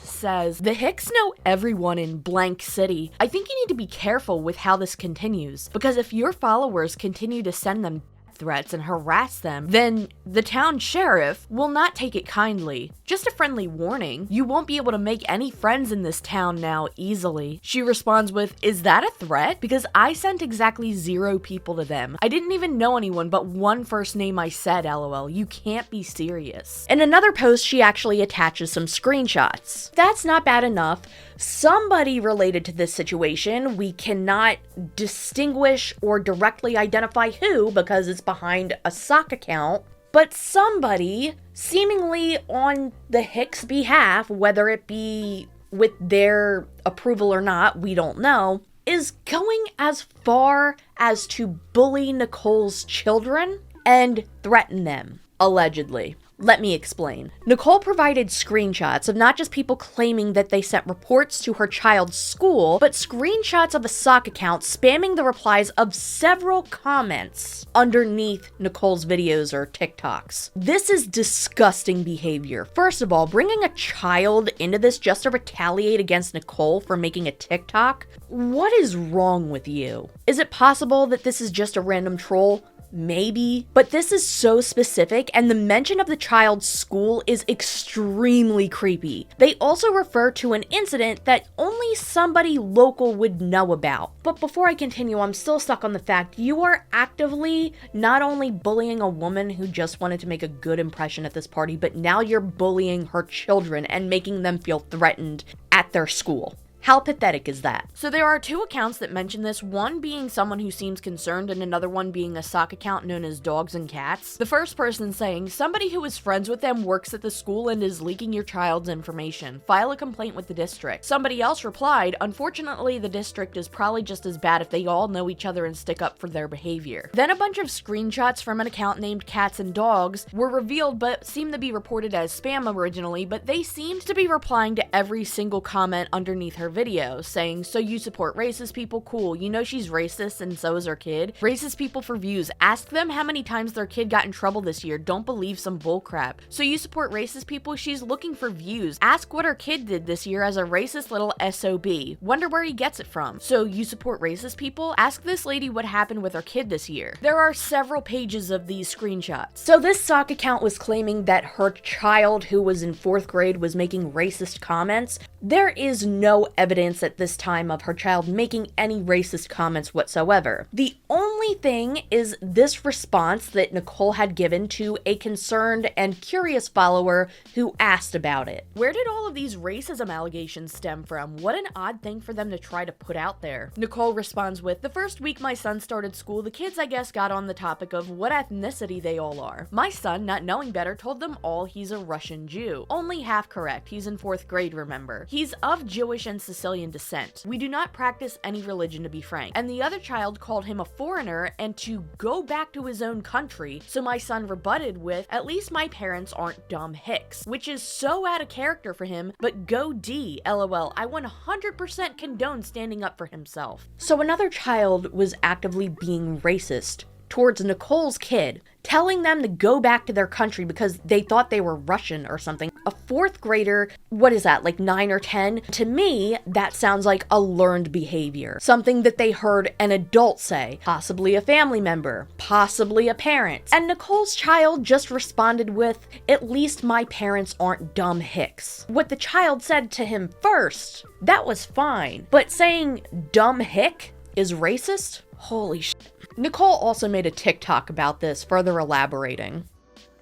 S3: says, the Hicks know everyone in blank city. I think you need to be careful with how this continues, because if your followers continue to send them threats and harass them, then the town sheriff will not take it kindly. Just a friendly warning, you won't be able to make any friends in this town now easily. She responds with, is that a threat? Because I sent exactly 0 people to them. I didn't even know anyone but one first name I said, lol. You can't be serious. In another post, she actually attaches some screenshots. That's not bad enough. Somebody related to this situation, we cannot distinguish or directly identify who because it's behind a sock account, but somebody seemingly on the Hicks' behalf, whether it be with their approval or not, we don't know, is going as far as to bully Nicole's children and threaten them, allegedly. Let me explain. Nicole provided screenshots of not just people claiming that they sent reports to her child's school, but screenshots of a sock account spamming the replies of several comments underneath Nicole's videos or TikToks. This is disgusting behavior. First of all, bringing a child into this just to retaliate against Nicole for making a TikTok? What is wrong with you? Is it possible that this is just a random troll? Maybe. But this is so specific, and the mention of the child's school is extremely creepy. They also refer to an incident that only somebody local would know about. But before I continue, I'm still stuck on the fact you are actively not only bullying a woman who just wanted to make a good impression at this party, but now you're bullying her children and making them feel threatened at their school. How pathetic is that? So there are two accounts that mention this, one being someone who seems concerned and another one being a sock account known as Dogs and Cats. The first person saying, somebody who is friends with them works at the school and is leaking your child's information. File a complaint with the district. Somebody else replied, unfortunately the district is probably just as bad if they all know each other and stick up for their behavior. Then a bunch of screenshots from an account named Cats and Dogs were revealed but seemed to be reported as spam originally, but they seemed to be replying to every single comment underneath her video, saying, so you support racist people? Cool. You know she's racist and so is her kid. Racist people for views. Ask them how many times their kid got in trouble this year. Don't believe some bullcrap. So you support racist people? She's looking for views. Ask what her kid did this year as a racist little SOB. Wonder where he gets it from. So you support racist people? Ask this lady what happened with her kid this year. There are several pages of these screenshots. So this sock account was claiming that her child who was in 4th grade was making racist comments. There is no evidence at this time of her child making any racist comments whatsoever. The only thing is this response that Nicole had given to a concerned and curious follower who asked about it. Where did all of these racism allegations stem from? What an odd thing for them to try to put out there. Nicole responds with, the first week my son started school, the kids I guess got on the topic of what ethnicity they all are. My son, not knowing better, told them all he's a Russian Jew. Only half correct. He's in 4th grade, remember. He's of Jewish and Sicilian descent. We do not practice any religion, to be frank. And the other child called him a foreigner and to go back to his own country, so my son rebutted with, at least my parents aren't dumb hicks, which is so out of character for him, but go D, lol. I 100% condone standing up for himself. So another child was actively being racist towards Nicole's kid, telling them to go back to their country because they thought they were Russian or something. A 4th grader, what is that, like 9 or 10? To me, that sounds like a learned behavior. Something that they heard an adult say, possibly a family member, possibly a parent. And Nicole's child just responded with, at least my parents aren't dumb hicks. What the child said to him first, that was fine. But saying dumb hick is racist? Holy shit. Nicole also made a TikTok about this, further elaborating.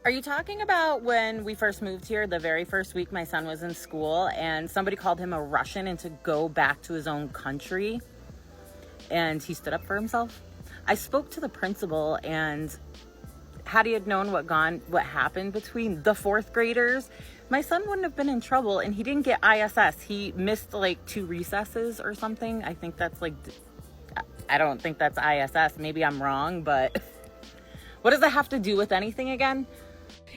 S15: Are you talking about when we first moved here, the very first week my son was in school, and somebody called him a Russian and to go back to his own country, and he stood up for himself? I spoke to the principal, and had he had known what happened between the 4th graders, my son wouldn't have been in trouble, and he didn't get ISS. He missed like 2 recesses or something. I think that's like... I don't think that's ISS. Maybe I'm wrong, but what does that have to do with anything again?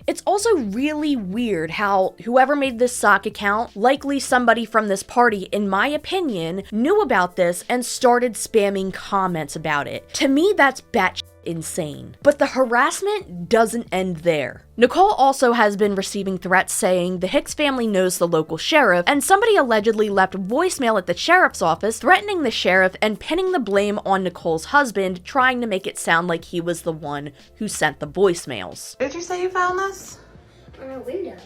S3: It's also really weird how whoever made this sock account, likely somebody from this party, in my opinion, knew about this and started spamming comments about it. To me, that's batshit insane. But the harassment doesn't end there. Nicole also has been receiving threats saying the Hicks family knows the local sheriff, and somebody allegedly left voicemail at the sheriff's office threatening the sheriff and pinning the blame on Nicole's husband, trying to make it sound like he was the one who sent the voicemails.
S15: Did you say you found this?
S18: On a window.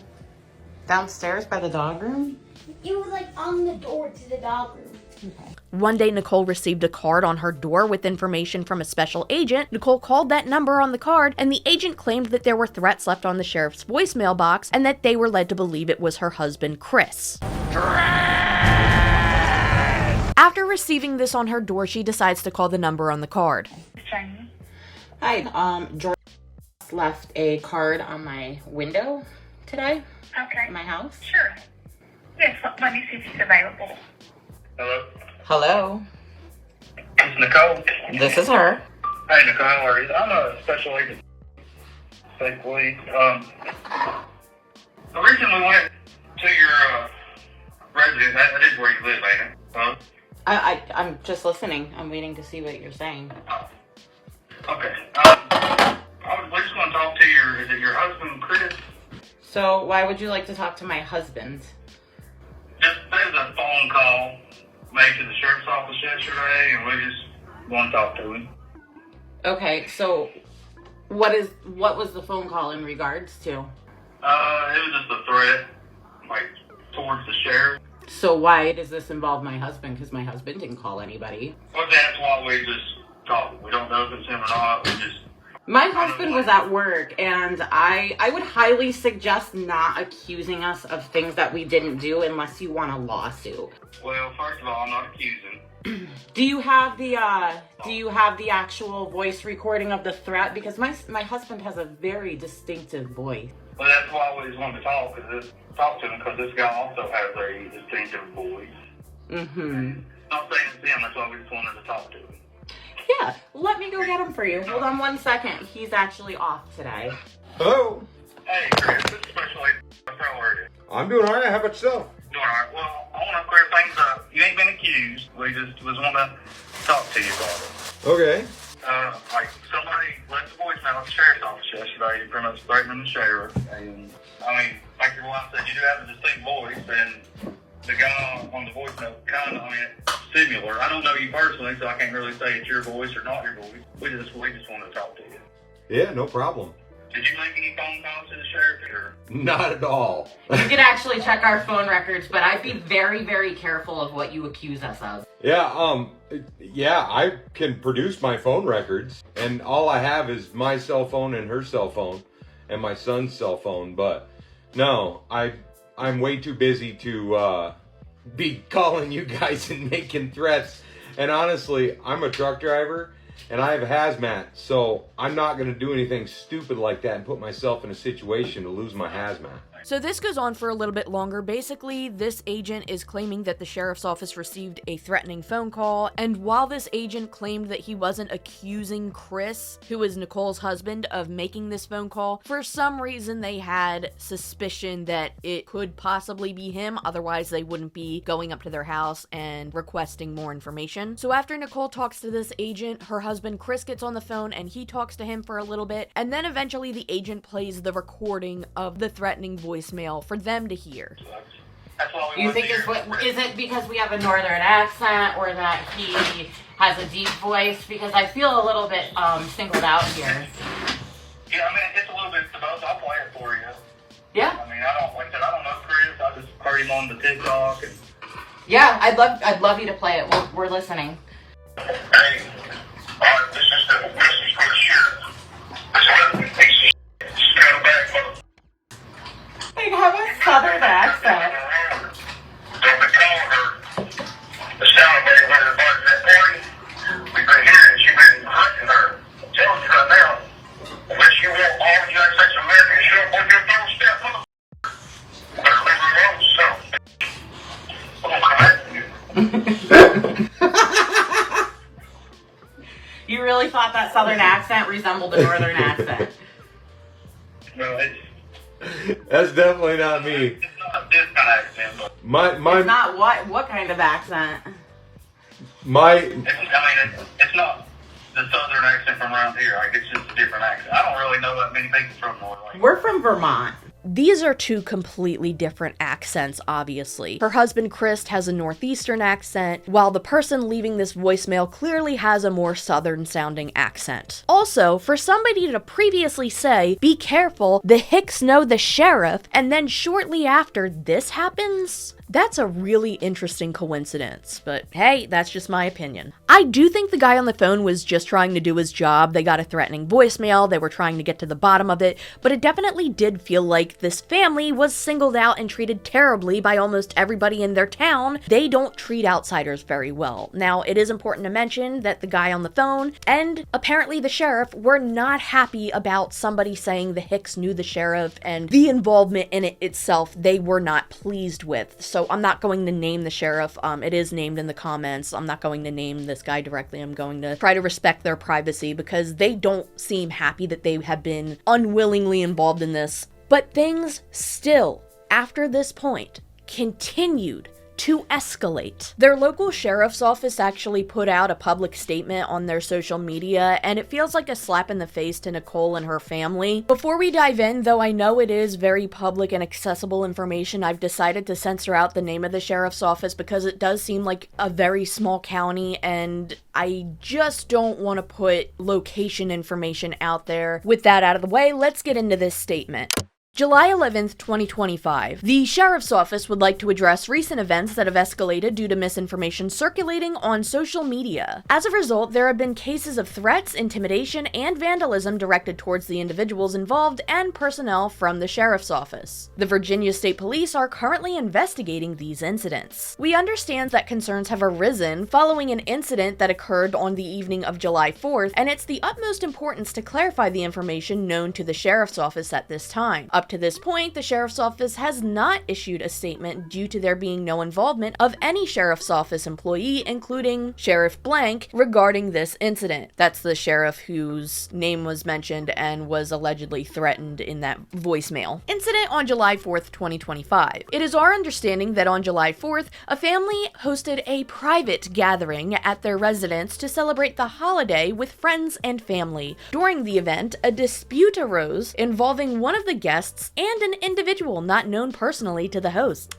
S15: Downstairs by the dog room?
S18: It was like on the door to the dog room.
S15: Okay.
S3: One day, Nicole received a card on her door with information from a special agent. Nicole called that number on the card, and the agent claimed that there were threats left on the sheriff's voicemail box and that they were led to believe it was her husband, Chris. After receiving this on her door, she decides to call the number on the card.
S15: Hi, George left a card on my window today.
S16: Okay.
S15: In my house.
S16: Sure. Yes, let me see if she's available.
S11: Hello?
S15: Hello.
S11: This is Nicole.
S15: This is her.
S11: Hey, Nicole, how are you? I'm a special agent. State police. The reason we went to your residence, that is where you live, ain't it? Huh?
S15: I'm just listening. I'm waiting to see what you're saying.
S11: Okay. We're just going to talk to is it your husband, Chris?
S15: So, why would you like to talk to my husband?
S11: Just, there's a phone call made to the sheriff's office yesterday, and we just want to talk to him.
S15: Okay, so What was the phone call in regards to?
S11: It was just a threat, like, towards the sheriff.
S15: So why does this involve my husband? Because my husband didn't call anybody.
S11: Well, that's why we just talk. We don't know if it's him or not. We just...
S15: My husband was at work, and I would highly suggest not accusing us of things that we didn't do unless you want a lawsuit.
S11: Well, first of all, I'm not accusing.
S15: Do you have the actual voice recording of the threat? Because my husband has a very distinctive voice.
S11: Well, that's why we just wanted to talk to him, because this guy also has a distinctive voice.
S15: Mm-hmm.
S11: Not saying it's him, that's why we just wanted to talk to him.
S15: Yeah, let me go get him for you. Hold on 1 second. He's actually off today.
S13: Hello.
S11: Hey, Chris, this is Special Agent. How are you?
S13: I'm doing all right. How about yourself?
S11: Doing all right. Well, I want to clear things up. You ain't been accused. We just was wanting to talk to you about it.
S13: Okay.
S11: Like, somebody left a voicemail at the sheriff's office yesterday, pretty much threatening the sheriff. And, I mean, like your wife said, you do have a distinct voice, and the guy on the voicemail kind of, similar. I don't know you personally, so I can't really say it's your voice or not your voice. We just wanted to talk to you.
S13: Yeah, no problem.
S11: Did you make any phone calls to the sheriff? Or?
S13: Not at all.
S15: You could actually check our phone records, but I'd be very, very careful of what you accuse us of.
S13: Yeah, I can produce my phone records, and all I have is my cell phone and her cell phone, and my son's cell phone, but no, I'm way too busy to, be calling you guys and making threats, and honestly, I'm a truck driver, and I have hazmat, so I'm not going to do anything stupid like that and put myself in a situation to lose my hazmat.
S3: So this goes on for a little bit longer. Basically, this agent is claiming that the sheriff's office received a threatening phone call, and while this agent claimed that he wasn't accusing Chris, who is Nicole's husband, of making this phone call, for some reason they had suspicion that it could possibly be him, otherwise they wouldn't be going up to their house and requesting more information. So after Nicole talks to this agent, her husband Chris gets on the phone and he talks to him for a little bit, and then eventually the agent plays the recording of the threatening voicemail for them to hear.
S15: You think is it because we have a northern accent, or that he has a deep voice? Because I feel a little bit singled out here.
S11: Yeah, it's a little bit of both. I'll play it for you.
S15: Yeah.
S11: I don't know Chris. I just heard him on the TikTok. And...
S15: Yeah, I'd love you to play it. We're listening.
S11: Hey, this is for the sheriff.
S15: They have a southern accent.
S11: Don't be calling her. The sound lady when her bud's at party. We've been hearing she's been hunting her. I'm telling you right now, unless you want all the United States of America to show up on your doorstep, better leave her alone, so. I'm gonna come at you.
S15: You really thought that southern accent resembled a northern accent?
S11: No,
S13: That's definitely not me.
S11: it's not this kind of accent, but
S15: It's not what kind of accent?
S11: it's not the southern accent from around here. Like, it's just a different accent. I don't really know that many people from North.
S15: We're from Vermont.
S3: These are two completely different accents, obviously. Her husband, Chris, has a northeastern accent, while the person leaving this voicemail clearly has a more southern-sounding accent. Also, for somebody to previously say, "Be careful, the Hicks know the sheriff," and then shortly after this happens, that's a really interesting coincidence, but hey, that's just my opinion. I do think the guy on the phone was just trying to do his job. They got a threatening voicemail, they were trying to get to the bottom of it, but it definitely did feel like this family was singled out and treated terribly by almost everybody in their town. They don't treat outsiders very well. Now, it is important to mention that the guy on the phone and apparently the sheriff were not happy about somebody saying the Hicks knew the sheriff, and the involvement in it itself they were not pleased with. So I'm not going to name the sheriff. It is named in the comments. I'm not going to name this guy directly. I'm going to try to respect their privacy because they don't seem happy that they have been unwillingly involved in this. But things still, after this point, continued to escalate. Their local sheriff's office actually put out a public statement on their social media, and it feels like a slap in the face to Nicole and her family. Before we dive in, though I know it is very public and accessible information, I've decided to censor out the name of the sheriff's office because it does seem like a very small county, and I just don't want to put location information out there. With that out of the way, let's get into this statement. July 11th, 2025. The Sheriff's Office would like to address recent events that have escalated due to misinformation circulating on social media. As a result, there have been cases of threats, intimidation, and vandalism directed towards the individuals involved and personnel from the Sheriff's Office. The Virginia State Police are currently investigating these incidents. We understand that concerns have arisen following an incident that occurred on the evening of July 4th, and it's the utmost importance to clarify the information known to the Sheriff's Office at this time. Up to this point, the Sheriff's Office has not issued a statement due to there being no involvement of any Sheriff's Office employee, including Sheriff Blank, regarding this incident. That's the sheriff whose name was mentioned and was allegedly threatened in that voicemail. Incident on July 4th, 2025. It is our understanding that on July 4th, a family hosted a private gathering at their residence to celebrate the holiday with friends and family. During the event, a dispute arose involving one of the guests and an individual not known personally to the host,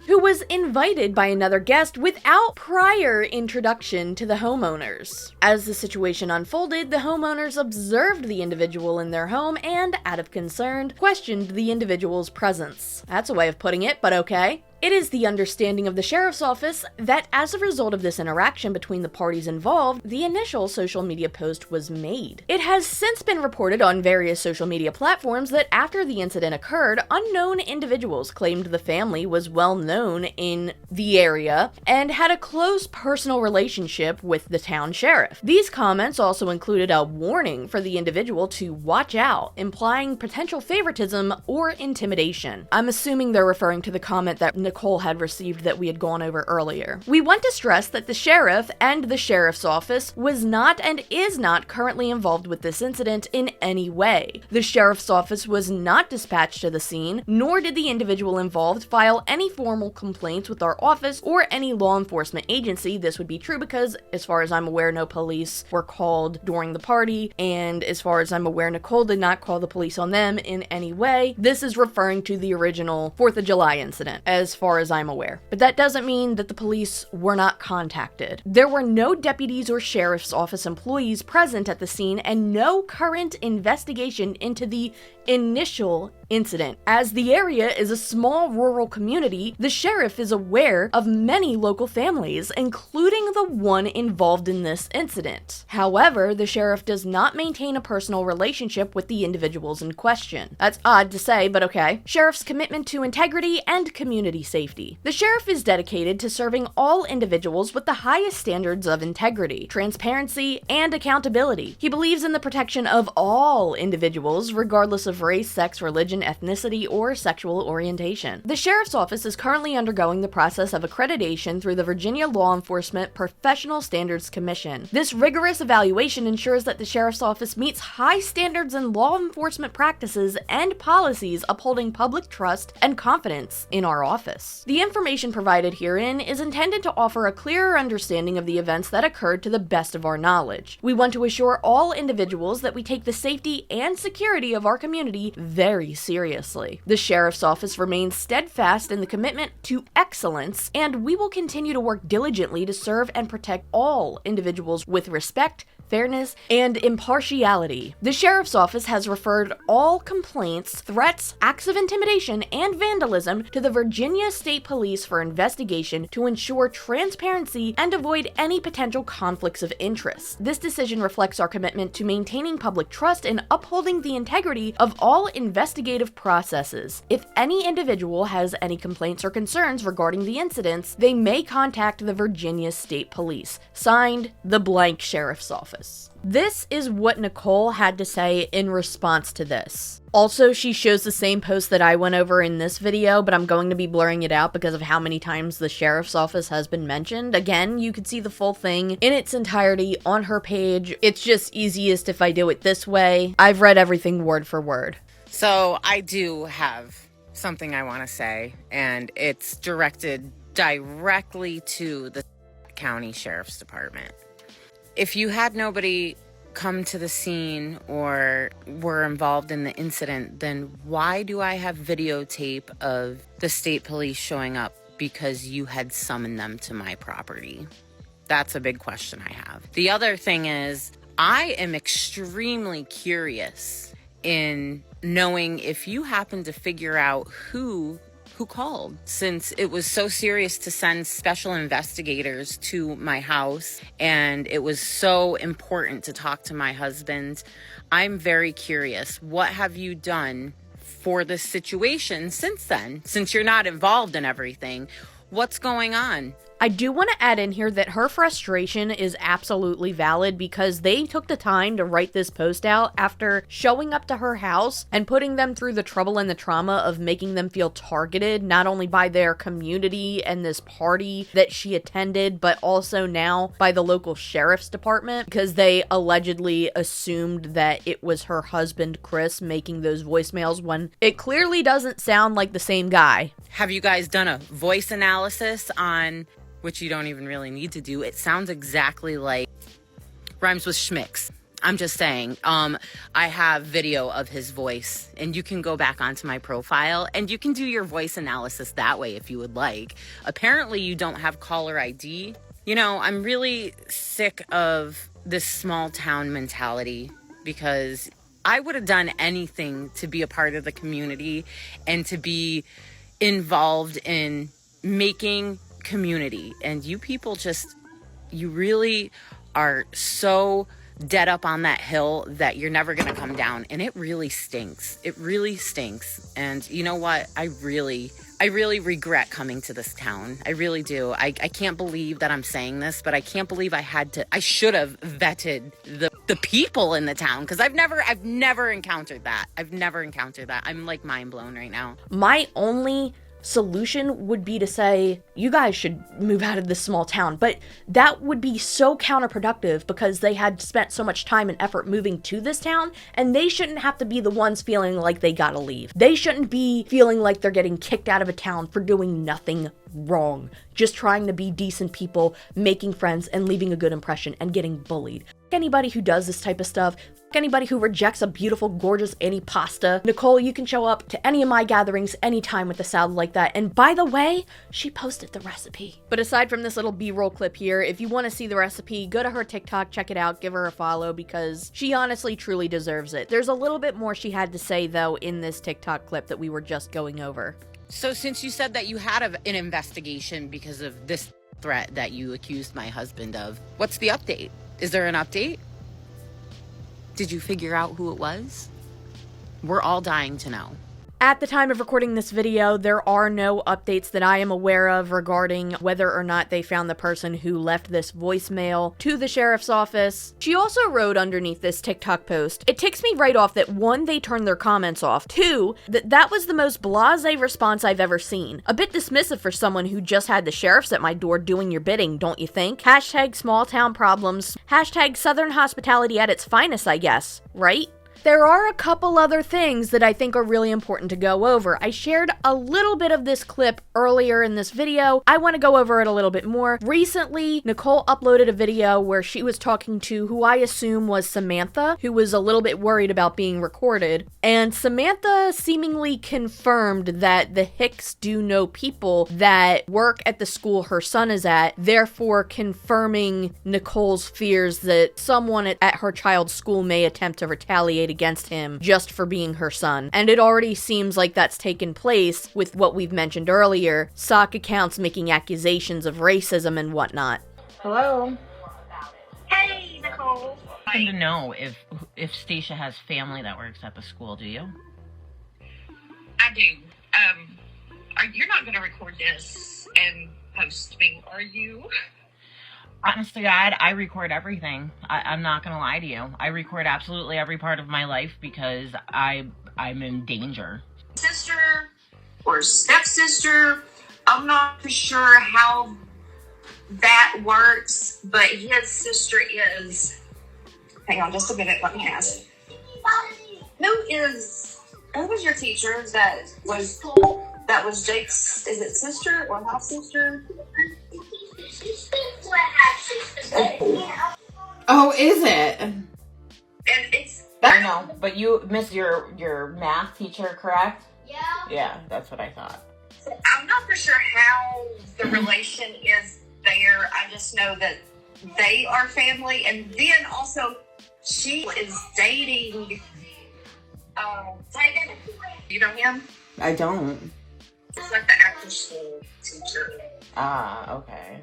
S3: who was invited by another guest without prior introduction to the homeowners. As the situation unfolded, the homeowners observed the individual in their home and, out of concern, questioned the individual's presence. That's a way of putting it, but okay. It is the understanding of the Sheriff's Office that as a result of this interaction between the parties involved, the initial social media post was made. It has since been reported on various social media platforms that after the incident occurred, unknown individuals claimed the family was well known in the area and had a close personal relationship with the town sheriff. These comments also included a warning for the individual to watch out, implying potential favoritism or intimidation. I'm assuming they're referring to the comment that Nicole had received that we had gone over earlier. We want to stress that the sheriff and the sheriff's office was not and is not currently involved with this incident in any way. The sheriff's office was not dispatched to the scene, nor did the individual involved file any formal complaints with our office or any law enforcement agency. This would be true because, as far as I'm aware, no police were called during the party, and as far as I'm aware, Nicole did not call the police on them in any way. This is referring to the original 4th of July incident, as far as I'm aware. But that doesn't mean that the police were not contacted. There were no deputies or sheriff's office employees present at the scene and no current investigation into the initial incident. As the area is a small rural community, the sheriff is aware of many local families, including the one involved in this incident. However, the sheriff does not maintain a personal relationship with the individuals in question. That's odd to say, but okay. Sheriff's commitment to integrity and community safety. The sheriff is dedicated to serving all individuals with the highest standards of integrity, transparency, and accountability. He believes in the protection of all individuals, regardless of race, sex, religion, ethnicity, or sexual orientation. The sheriff's office is currently undergoing the process of accreditation through the Virginia Law Enforcement Professional Standards Commission. This rigorous evaluation ensures that the sheriff's office meets high standards in law enforcement practices and policies upholding public trust and confidence in our office. The information provided herein is intended to offer a clearer understanding of the events that occurred to the best of our knowledge. We want to assure all individuals that we take the safety and security of our community very seriously. The sheriff's office remains steadfast in the commitment to excellence, and we will continue to work diligently to serve and protect all individuals with respect, fairness, and impartiality. The sheriff's office has referred all complaints, threats, acts of intimidation, and vandalism to the Virginia State Police for investigation to ensure transparency and avoid any potential conflicts of interest. This decision reflects our commitment to maintaining public trust and upholding the integrity of all investigative processes. If any individual has any complaints or concerns regarding the incidents, they may contact the Virginia State Police. Signed, the blank Sheriff's Office. This is what Nicole had to say in response to this. Also, she shows the same post that I went over in this video, but I'm going to be blurring it out because of how many times the sheriff's office has been mentioned. Again, you can see the full thing in its entirety on her page. It's just easiest if I do it this way. I've read everything word for word.
S19: So I do have something I want to say, and it's directed
S15: directly to the county sheriff's department. If you had nobody come to the scene or were involved in the incident, then why do I have videotape of the state police showing up because you had summoned them to my property? That's a big question I have. The other thing is, I am extremely curious in knowing if you happen to figure out who called, since it was so serious to send special investigators to my house and it was so important to talk to my husband. I'm very curious. What have you done for this situation since then? Since you're not involved in everything, what's going on?
S3: I do want to add in here that her frustration is absolutely valid because they took the time to write this post out after showing up to her house and putting them through the trouble and the trauma of making them feel targeted, not only by their community and this party that she attended, but also now by the local sheriff's department because they allegedly assumed that it was her husband, Chris, making those voicemails when it clearly doesn't sound like the same guy.
S15: Have you guys done a voice analysis on, which you don't even really need to do? It sounds exactly like rhymes with schmicks. I'm just saying. I have video of his voice, and you can go back onto my profile, and you can do your voice analysis that way if you would like. Apparently, you don't have caller ID. You know, I'm really sick of this small town mentality because I would have done anything to be a part of the community and to be involved in making community. And you people just, you really are so dead up on that hill that you're never going to come down. And it really stinks. It really stinks. And you know what? I really regret coming to this town. I really do. I can't believe that I'm saying this, but I can't believe I should have vetted the people in the town because I've never encountered that. I've never encountered that. I'm like mind blown right now.
S3: My only solution would be to say, you guys should move out of this small town, but that would be so counterproductive because they had spent so much time and effort moving to this town, and they shouldn't have to be the ones feeling like they gotta leave. They shouldn't be feeling like they're getting kicked out of a town for doing nothing wrong, just trying to be decent people, making friends, and leaving a good impression, and getting bullied. Anybody who does this type of stuff, anybody who rejects a beautiful, gorgeous antipasta. Nicole, you can show up to any of my gatherings anytime with a salad like that. And by the way, she posted the recipe. But aside from this little B-roll clip here, if you want to see the recipe, go to her TikTok, check it out, give her a follow because she honestly, truly deserves it. There's a little bit more she had to say, though, in this TikTok clip that we were just going over.
S15: So since you said that you had an investigation because of this threat that you accused my husband of, what's the update? Is there an update? Did you figure out who it was? We're all dying to know.
S3: At the time of recording this video, there are no updates that I am aware of regarding whether or not they found the person who left this voicemail to the sheriff's office. She also wrote underneath this TikTok post, it ticks me right off that 1, they turned their comments off, 2, that was the most blasé response I've ever seen. A bit dismissive for someone who just had the sheriffs at my door doing your bidding, don't you think? Hashtag small town problems. Hashtag Southern hospitality at its finest, I guess. Right? There are a couple other things that I think are really important to go over. I shared a little bit of this clip earlier in this video. I want to go over it a little bit more. Recently, Nicole uploaded a video where she was talking to who I assume was Samantha, who was a little bit worried about being recorded. And Samantha seemingly confirmed that the Hicks do know people that work at the school her son is at, therefore confirming Nicole's fears that someone at her child's school may attempt to retaliate against him just for being her son. And it already seems like that's taken place with what we've mentioned earlier, sock accounts making accusations of racism and whatnot.
S15: Hello?
S16: Hey, Nicole.
S15: I want to know if Stasia has family that works at the school, do you?
S16: I do. You're not going to record this and post me, are you?
S15: Honest to God, I record everything. I'm not going to lie to you. I record absolutely every part of my life because I'm in danger.
S16: Sister or stepsister, I'm not for sure how that works, but his sister is... Hang on just a minute, let me ask. Who was your teacher that was... That was Jake's, is it sister or half sister?
S1: Oh, is it?
S16: And it's.
S1: I know, but you missed your math teacher, correct?
S18: Yeah.
S1: Yeah, that's what I thought.
S16: I'm not for sure how the relation is there. I just know that they are family, and then also she is dating. Tiger. You know him?
S1: I don't.
S16: It's like the after school teacher.
S1: Ah, okay.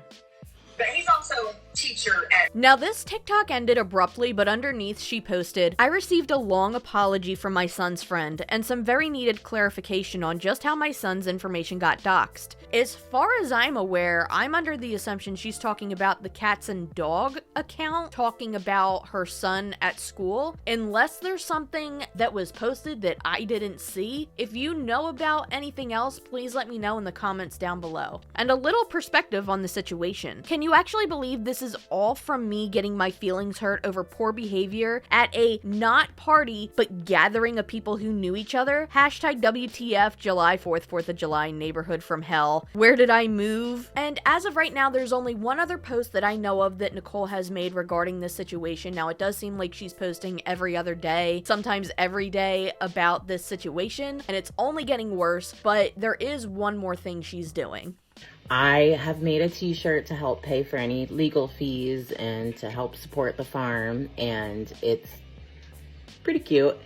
S16: But he's also a teacher at.
S3: Now this TikTok ended abruptly, but underneath she posted, I received a long apology from my son's friend and some very needed clarification on just how my son's information got doxed. As far as I'm aware, I'm under the assumption she's talking about the cats and dog account, talking about her son at school, unless there's something that was posted that I didn't see. If you know about anything else, please let me know in the comments down below. And a little perspective on the situation. Can you actually believe this is all from me getting my feelings hurt over poor behavior at a not party, but gathering of people who knew each other? Hashtag WTF July 4th, 4th of July, neighborhood from hell. Where did I move? And as of right now, there's only one other post that I know of that Nicole has made regarding this situation. Now, it does seem like she's posting every other day, sometimes every day, about this situation, and it's only getting worse, but there is one more thing she's doing.
S1: I have made a t-shirt to help pay for any legal fees and to help support the farm, and it's pretty cute.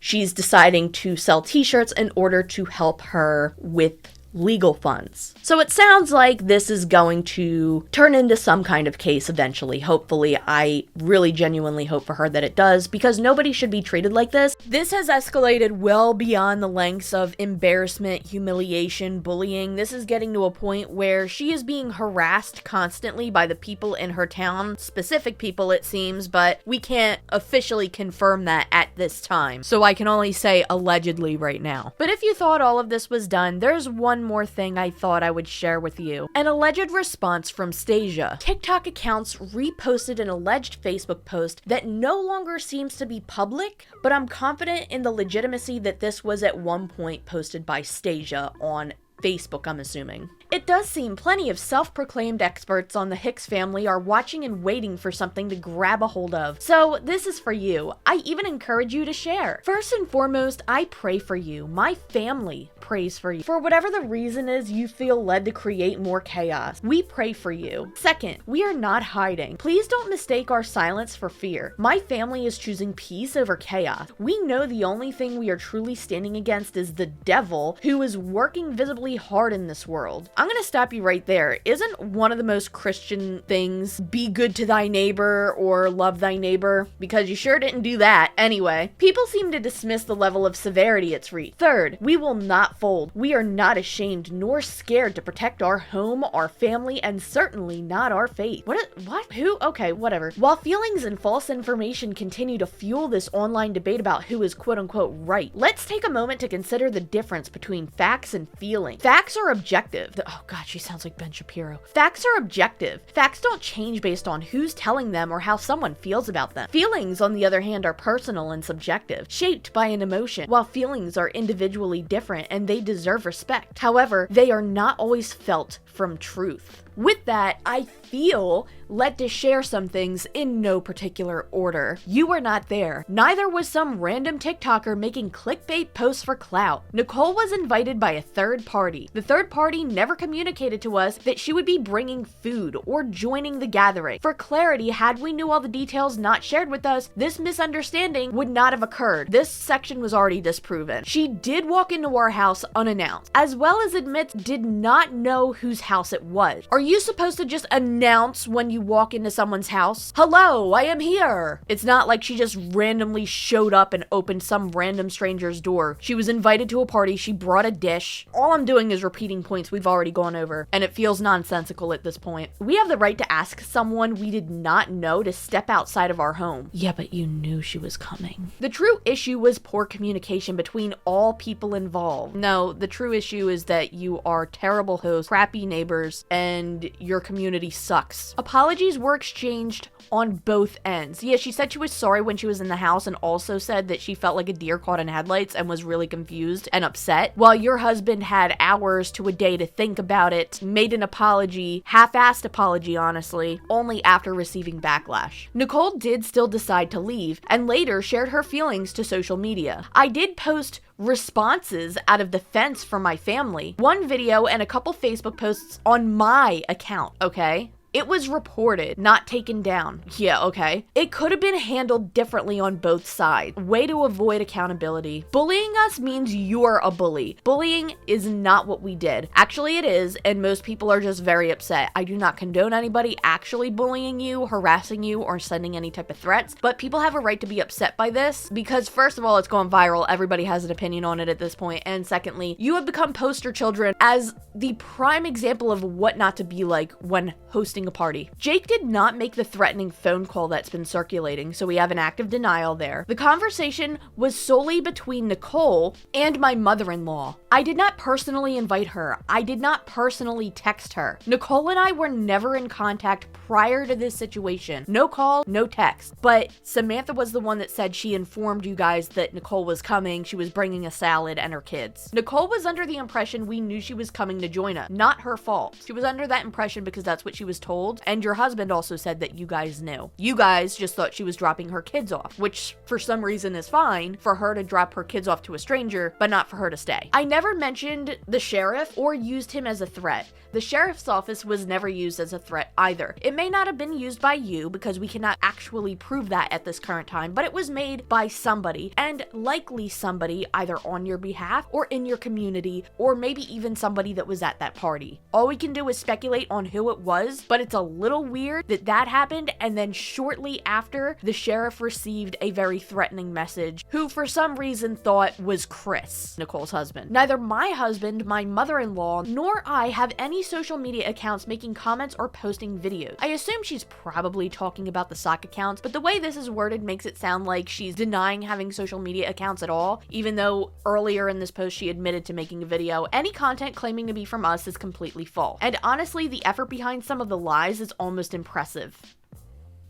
S3: She's deciding to sell t-shirts in order to help her with legal funds. So it sounds like this is going to turn into some kind of case eventually. Hopefully, I really genuinely hope for her that it does, because nobody should be treated like this. This has escalated well beyond the lengths of embarrassment, humiliation, bullying. This is getting to a point where she is being harassed constantly by the people in her town, specific people it seems, but we can't officially confirm that at this time. So I can only say allegedly right now. But if you thought all of this was done, there's one more thing I thought I would share with you. An alleged response from Stasia. TikTok accounts reposted an alleged Facebook post that no longer seems to be public, but I'm confident in the legitimacy that this was at one point posted by Stasia on Facebook, I'm assuming. It does seem plenty of self-proclaimed experts on the Hicks family are watching and waiting for something to grab a hold of. So this is for you. I even encourage you to share. First and foremost, I pray for you. My family prays for you. For whatever the reason is you feel led to create more chaos, we pray for you. Second, we are not hiding. Please don't mistake our silence for fear. My family is choosing peace over chaos. We know the only thing we are truly standing against is the devil, who is working visibly hard in this world. I'm gonna stop you right there. Isn't one of the most Christian things be good to thy neighbor or love thy neighbor? Because you sure didn't do that. Anyway, people seem to dismiss the level of severity it's reached. Third, we will not fold. We are not ashamed nor scared to protect our home, our family, and certainly not our faith. What? Who? Okay, whatever. While feelings and false information continue to fuel this online debate about who is quote-unquote right, let's take a moment to consider the difference between facts and feelings. Facts are objective. Oh god, she sounds like Ben Shapiro. Facts are objective. Facts don't change based on who's telling them or how someone feels about them. Feelings, on the other hand, are personal and subjective, shaped by an emotion. While feelings are individually different and they deserve respect, however, they are not always felt from truth. With that, I feel led to share some things in no particular order. You were not there. Neither was some random TikToker making clickbait posts for clout. Nicole was invited by a third party. The third party never communicated to us that she would be bringing food or joining the gathering. For clarity, had we knew all the details not shared with us, this misunderstanding would not have occurred. This section was already disproven. She did walk into our house unannounced, as well as admits did not know whose house it was. Are you supposed to just announce when you walk into someone's house? Hello, I am here. It's not like she just randomly showed up and opened some random stranger's door. She was invited to a party, she brought a dish. All I'm doing is repeating points we've already gone over, and it feels nonsensical at this point. We have the right to ask someone we did not know to step outside of our home. Yeah, but you knew she was coming. The true issue was poor communication between all people involved. No, the true issue is that you are terrible hosts, crappy neighbors and your community sucks. Apologies were exchanged on both ends. Yeah, she said she was sorry when she was in the house and also said that she felt like a deer caught in headlights and was really confused and upset, while your husband had hours to a day to think about it, made an apology, half-assed apology honestly, only after receiving backlash. Nicole did still decide to leave and later shared her feelings to social media. I did post responses out of defense from my family, one video and a couple Facebook posts on my account, okay? It was reported, not taken down. Yeah, okay. It could have been handled differently on both sides. Way to avoid accountability. Bullying us means you're a bully. Bullying is not what we did. Actually, it is, and most people are just very upset. I do not condone anybody actually bullying you, harassing you, or sending any type of threats, but people have a right to be upset by this because, first of all, it's gone viral. Everybody has an opinion on it at this point, and secondly, you have become poster children as the prime example of what not to be like when hosting a party. Jake did not make the threatening phone call that's been circulating, so we have an act of denial there. The conversation was solely between Nicole and my mother-in-law. I did not personally invite her. I did not personally text her. Nicole and I were never in contact prior to this situation. No call, no text. But Samantha was the one that said she informed you guys that Nicole was coming, she was bringing a salad and her kids. Nicole was under the impression we knew she was coming to join us. Not her fault. She was under that impression because that's what she was told, and your husband also said that you guys knew. You guys just thought she was dropping her kids off, which for some reason is fine for her to drop her kids off to a stranger, but not for her to stay. I never mentioned the sheriff or used him as a threat. The sheriff's office was never used as a threat either. It may not have been used by you because we cannot actually prove that at this current time, but it was made by somebody, and likely somebody either on your behalf or in your community, or maybe even somebody that was at that party. All we can do is speculate on who it was, but it's a little weird that that happened, and then shortly after, the sheriff received a very threatening message, who for some reason thought was Chris, Nicole's husband. Neither my husband, my mother-in-law, nor I have any social media accounts making comments or posting videos. I assume she's probably talking about the sock accounts, but the way this is worded makes it sound like she's denying having social media accounts at all, even though earlier in this post she admitted to making a video. Any content claiming to be from us is completely false. And honestly, the effort behind some of the lies is almost impressive.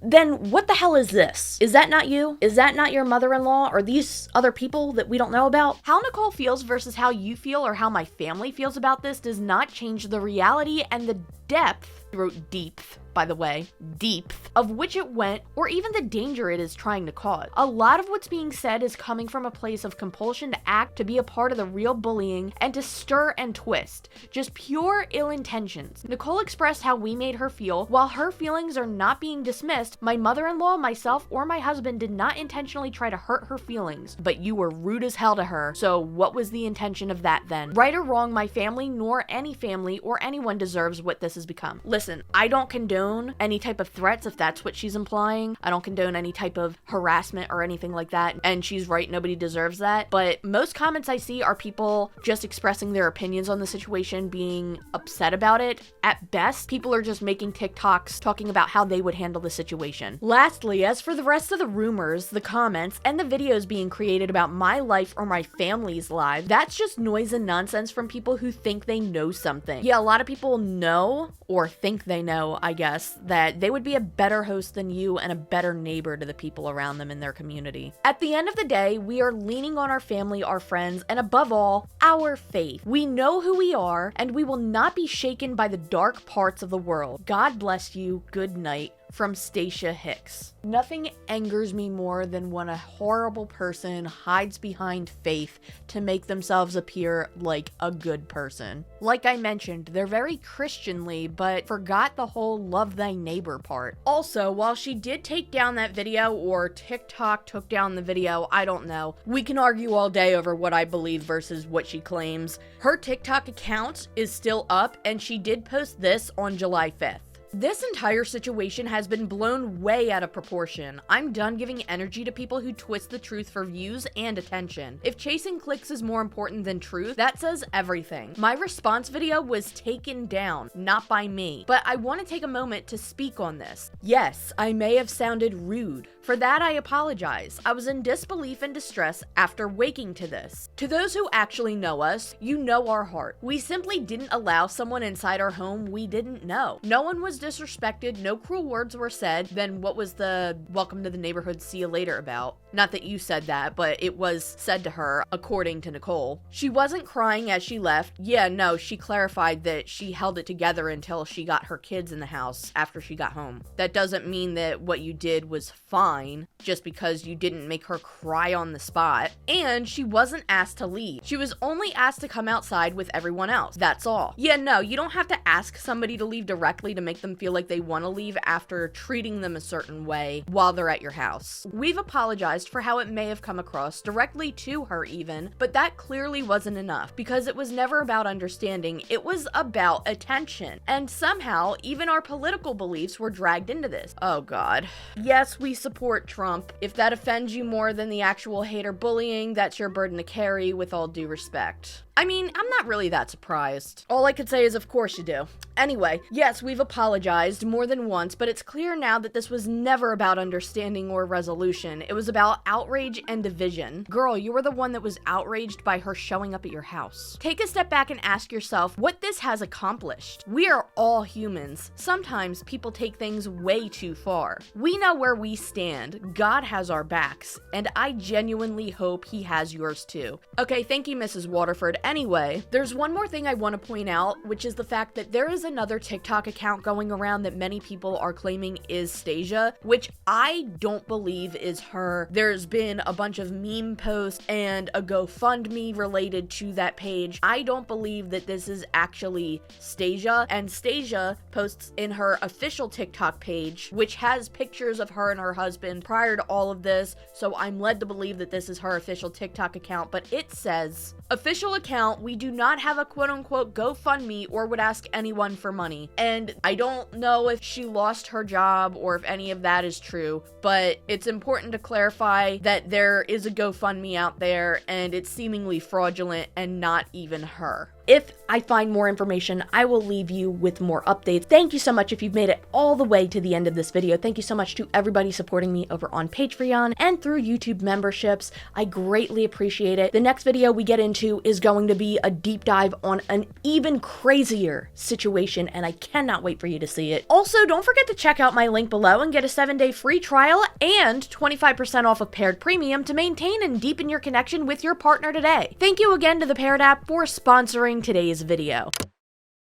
S3: Then what the hell is this? Is that not you? Is that not your mother-in-law or these other people that we don't know about? How Nicole feels versus how you feel or how my family feels about this does not change the reality and the depth, I wrote deep, by the way, deep, of which it went, or even the danger it is trying to cause. A lot of what's being said is coming from a place of compulsion to act, to be a part of the real bullying, and to stir and twist. Just pure ill intentions. Nicole expressed how we made her feel. While her feelings are not being dismissed, my mother-in-law, myself, or my husband did not intentionally try to hurt her feelings, but you were rude as hell to her, so what was the intention of that then? Right or wrong, my family, nor any family or anyone deserves what this has become. Listen, I don't condone any type of threats if that's what she's implying. I don't condone any type of harassment or anything like that, and she's right, nobody deserves that, but most comments I see are people just expressing their opinions on the situation, being upset about it. At best, people are just making TikToks talking about how they would handle the situation. Lastly, as for the rest of the rumors, the comments, and the videos being created about my life or my family's lives, that's just noise and nonsense from people who think they know something. Yeah, a lot of people know, or think they know, I guess, that they would be a better host than you and a better neighbor to the people around them in their community. At the end of the day, we are leaning on our family, our friends, and above all, our faith. We know who we are, and we will not be shaken by the dark parts of the world. God bless you. Good night. From Stasia Hicks. Nothing angers me more than when a horrible person hides behind faith to make themselves appear like a good person. Like I mentioned, they're very Christianly, but forgot the whole love thy neighbor part. Also, while she did take down that video, or TikTok took down the video, I don't know. We can argue all day over what I believe versus what she claims. Her TikTok account is still up, and she did post this on July 5th. This entire situation has been blown way out of proportion. I'm done giving energy to people who twist the truth for views and attention. If chasing clicks is more important than truth, that says everything. My response video was taken down, not by me, but I want to take a moment to speak on this. Yes, I may have sounded rude. For that, I apologize. I was in disbelief and distress after waking to this. To those who actually know us, you know our heart. We simply didn't allow someone inside our home we didn't know. No one was disrespected, no cruel words were said. Then what was the welcome to the neighborhood, see you later about? Not that you said that, but it was said to her, according to Nicole. She wasn't crying as she left. Yeah, no, she clarified that she held it together until she got her kids in the house after she got home. That doesn't mean that what you did was fine, just because you didn't make her cry on the spot. And she wasn't asked to leave. She was only asked to come outside with everyone else. That's all. Yeah, no, you don't have to ask somebody to leave directly to make them feel like they want to leave after treating them a certain way while they're at your house. We've apologized for how it may have come across, directly to her even, but that clearly wasn't enough, because it was never about understanding, it was about attention. And somehow, even our political beliefs were dragged into this. Oh god. Yes, we support Trump. If that offends you more than the actual hate or bullying, that's your burden to carry, with all due respect. I mean, I'm not really that surprised. All I could say is, of course you do. Anyway, yes, we've apologized more than once, but it's clear now that this was never about understanding or resolution. It was about outrage and division. Girl, you were the one that was outraged by her showing up at your house. Take a step back and ask yourself what this has accomplished. We are all humans. Sometimes people take things way too far. We know where we stand. God has our backs, and I genuinely hope he has yours too. Okay, thank you, Mrs. Waterford. Anyway, there's one more thing I want to point out, which is the fact that there is another TikTok account going around that many people are claiming is Stasia, which I don't believe is her. There's been a bunch of meme posts and a GoFundMe related to that page. I don't believe that this is actually Stasia, and Stasia posts in her official TikTok page, which has pictures of her and her husband prior to all of this, so I'm led to believe that this is her official TikTok account, but it says, official account, we do not have a quote-unquote GoFundMe or would ask anyone for money. And I don't know if she lost her job or if any of that is true, but it's important to clarify that there is a GoFundMe out there and it's seemingly fraudulent and not even her. If I find more information, I will leave you with more updates. Thank you so much if you've made it all the way to the end of this video. Thank you so much to everybody supporting me over on Patreon and through YouTube memberships. I greatly appreciate it. The next video we get into is going to be a deep dive on an even crazier situation, and I cannot wait for you to see it. Also, don't forget to check out my link below and get a 7-day free trial and 25% off of Paired Premium to maintain and deepen your connection with your partner today. Thank you again to the Paired app for sponsoring today's video.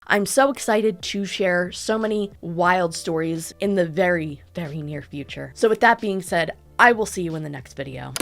S3: I'm so excited to share so many wild stories in the very, very near future. So with that being said, I will see you in the next video.